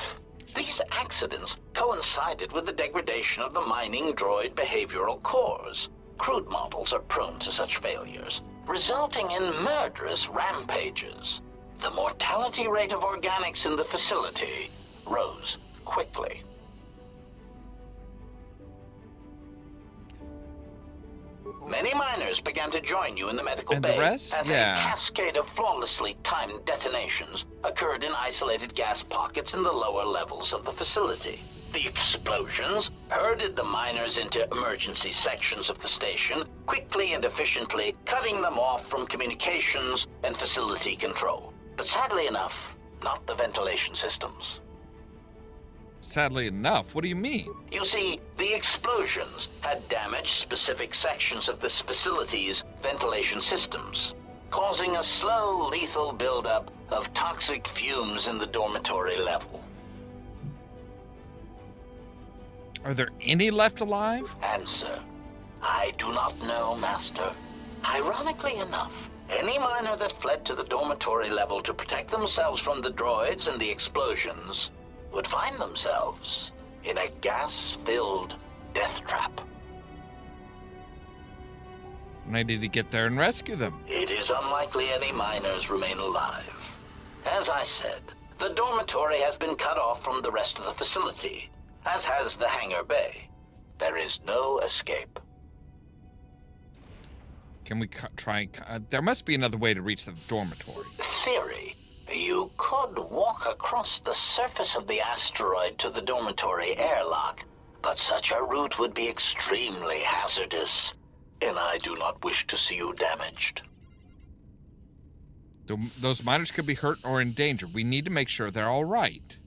These accidents coincided with the degradation of the mining droid behavioral cores. Crude models are prone to such failures, resulting in murderous rampages. The mortality rate of organics in the facility rose quickly. Many miners began to join you in the medical And bay. the rest? As Yeah. a cascade of flawlessly timed detonations occurred in isolated gas pockets in the lower levels of the facility. The explosions herded the miners into emergency sections of the station, quickly and efficiently cutting them off from communications and facility control. But sadly enough, not the ventilation systems. Sadly enough, what do you mean? You see, the explosions had damaged specific sections of this facility's ventilation systems, causing a slow, lethal buildup of toxic fumes in the dormitory level. Are there any left alive? Answer. I do not know, Master. Ironically enough, any miner that fled to the dormitory level to protect themselves from the droids and the explosions would find themselves in a gas-filled death trap. I need to get there and rescue them. It is unlikely any miners remain alive. As I said, the dormitory has been cut off from the rest of the facility, as has the hangar bay. There is no escape. Can we try? There must be another way to reach the dormitory. Theory. You could walk across the surface of the asteroid to the dormitory airlock, but such a route would be extremely hazardous, and I do not wish to see you damaged. Those miners could be hurt or in danger. We need to make sure they're all right.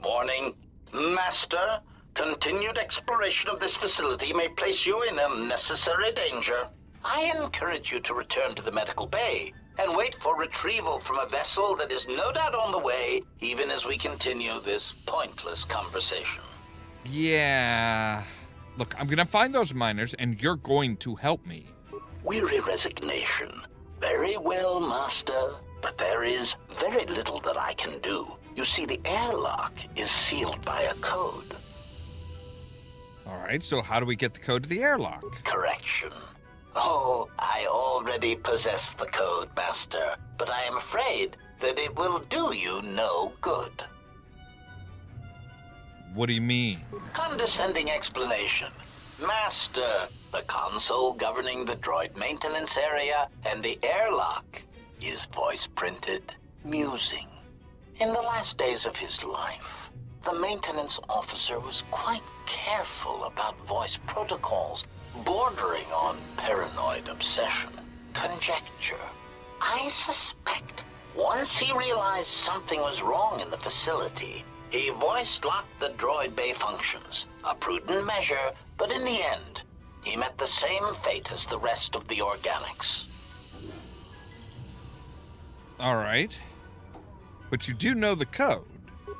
Warning. Master, continued exploration of this facility may place you in unnecessary danger. I encourage you to return to the medical bay and wait for retrieval from a vessel that is no doubt on the way, even as we continue this pointless conversation. Yeah. Look, I'm gonna find those miners, and you're going to help me. Weary resignation. Very well, Master. But there is very little that I can do. You see, the airlock is sealed by a code. All right, so how do we get the code to the airlock? Correction. Oh, I already possess the code, Master, but I am afraid that it will do you no good. What do you mean? Condescending explanation. Master, the console governing the droid maintenance area and the airlock is voice-printed, musing. In the last days of his life, the maintenance officer was quite careful about voice protocols, bordering on paranoid obsession. Conjecture. I suspect once he realized something was wrong in the facility, he voice-locked the droid bay functions. A prudent measure, but in the end, he met the same fate as the rest of the organics. All right. But you do know the code.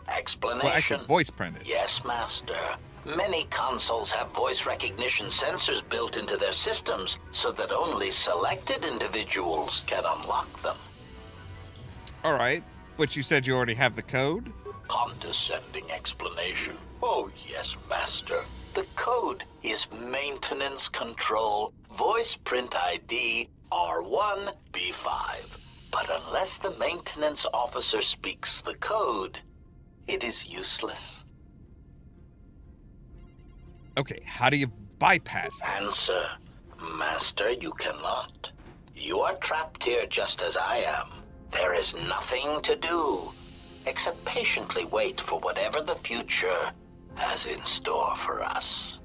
Explanation. Well, actually, voice printed. Yes, Master. Many consoles have voice recognition sensors built into their systems so that only selected individuals can unlock them. All right. But you said you already have the code? Condescending explanation. Oh, yes, Master. The code is Maintenance Control Voice Print ID R1B5. But unless the maintenance officer speaks the code, it is useless. Okay, how do you bypass this? Answer. Master, you cannot. You are trapped here just as I am. There is nothing to do except patiently wait for whatever the future has in store for us.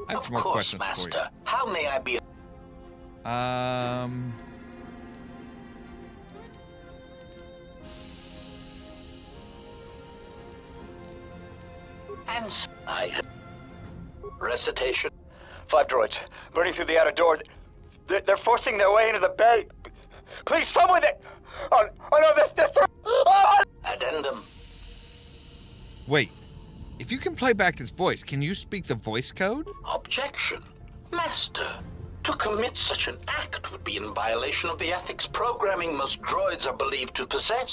I have some more questions Master. for you. How may I be? And recitation. 5 droids, burning through the outer door. They're forcing their way into the bay. Please, someone that... Oh no, this... Oh! Addendum. Wait. If you can play back his voice, can you speak the voice code? Objection. Master, to commit such an act would be in violation of the ethics programming most droids are believed to possess.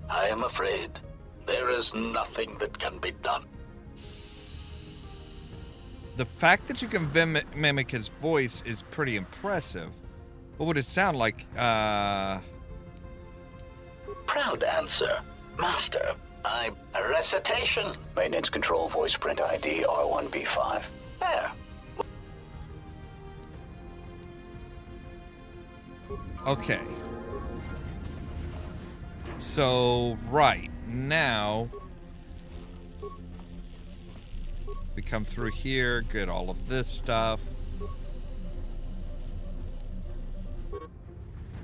I am afraid there is nothing that can be done. The fact that you can mimic his voice is pretty impressive. What would it sound like? Proud answer. Master, a recitation. Maintenance Control Voice Print ID R1B5. There. Okay. So, right. Now, we come through here, get all of this stuff.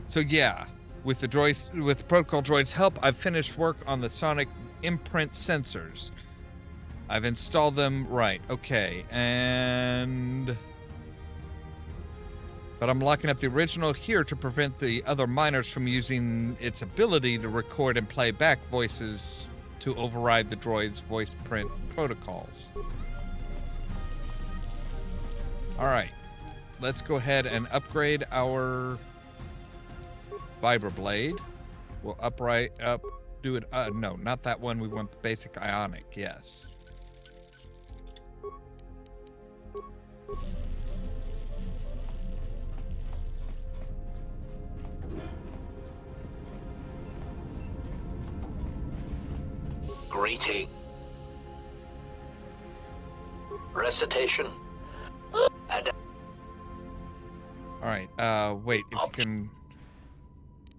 So yeah, with the droids, with the protocol droids' help, I've finished work on the sonic imprint sensors. I've installed them right. Okay, but I'm locking up the original here to prevent the other miners from using its ability to record and play back voices to override the droid's voice print protocols. All right, let's go ahead and upgrade our vibroblade. We'll do it. No, not that one. We want the basic ionic. Yes. Greeting. Recitation. All right. Wait. If you can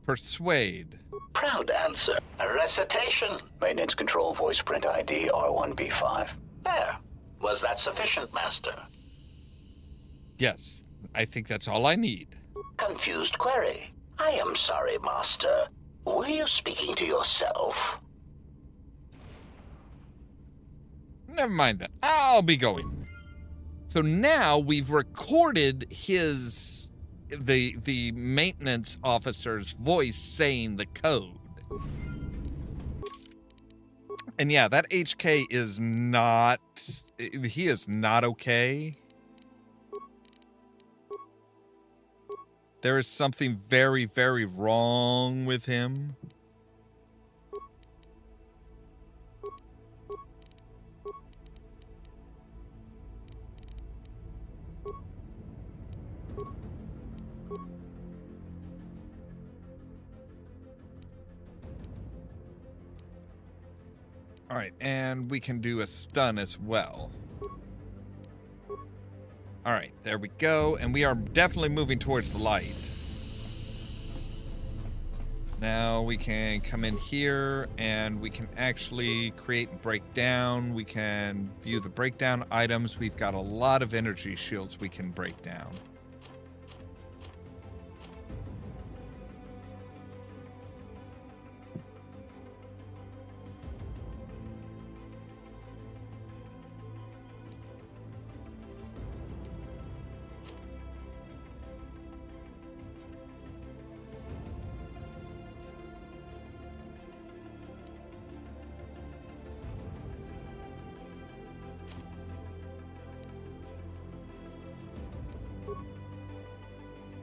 persuade. Proud answer. A recitation. Maintenance Control Voice Print ID R1B5. There. Was that sufficient, Master? Yes. I think that's all I need. Confused query. I am sorry, Master. Were you speaking to yourself? Never mind that. I'll be going. So now we've recorded the maintenance officer's voice saying the code. And yeah, that HK is not... He is not okay. There is something very, very wrong with him. All right, and we can do a stun as well. All right, there we go, and we are definitely moving towards the light. Now we can come in here, and we can actually create and break down. We can view the breakdown items. We've got a lot of energy shields we can break down.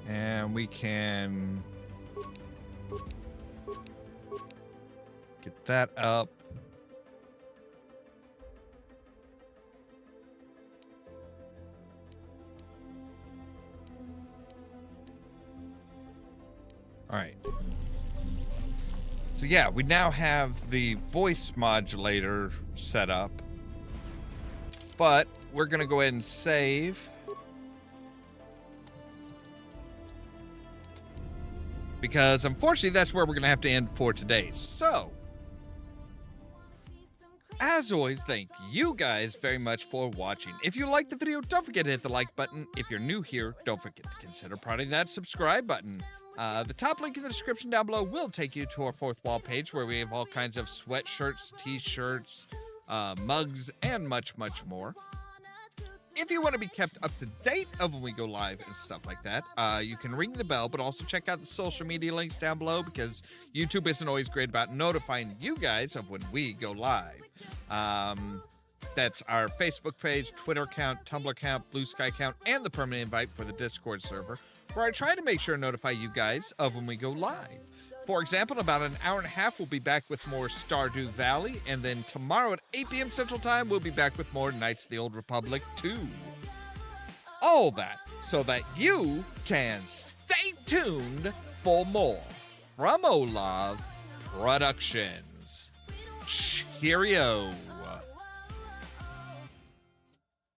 And we can get that up. All right. So yeah, we now have the voice modulator set up. But we're going to go ahead and save. Because unfortunately, that's where we're going to have to end for today. So, as always, thank you guys very much for watching. If you liked the video, don't forget to hit the like button. If you're new here, don't forget to consider prodding that subscribe button. The top link in the description down below will take you to our fourth wall page where we have all kinds of sweatshirts, t-shirts, mugs, and much, much more. If you want to be kept up to date of when we go live and stuff like that, you can ring the bell, but also check out the social media links down below because YouTube isn't always great about notifying you guys of when we go live. That's our Facebook page, Twitter account, Tumblr account, Blue Sky account, and the permanent invite for the Discord server, where I try to make sure to notify you guys of when we go live. For example, in about an hour and a half, we'll be back with more Stardew Valley, and then tomorrow at 8 p.m. Central Time, we'll be back with more Knights of the Old Republic 2. All that so that you can stay tuned for more from Ollamh Productions. Cheerio.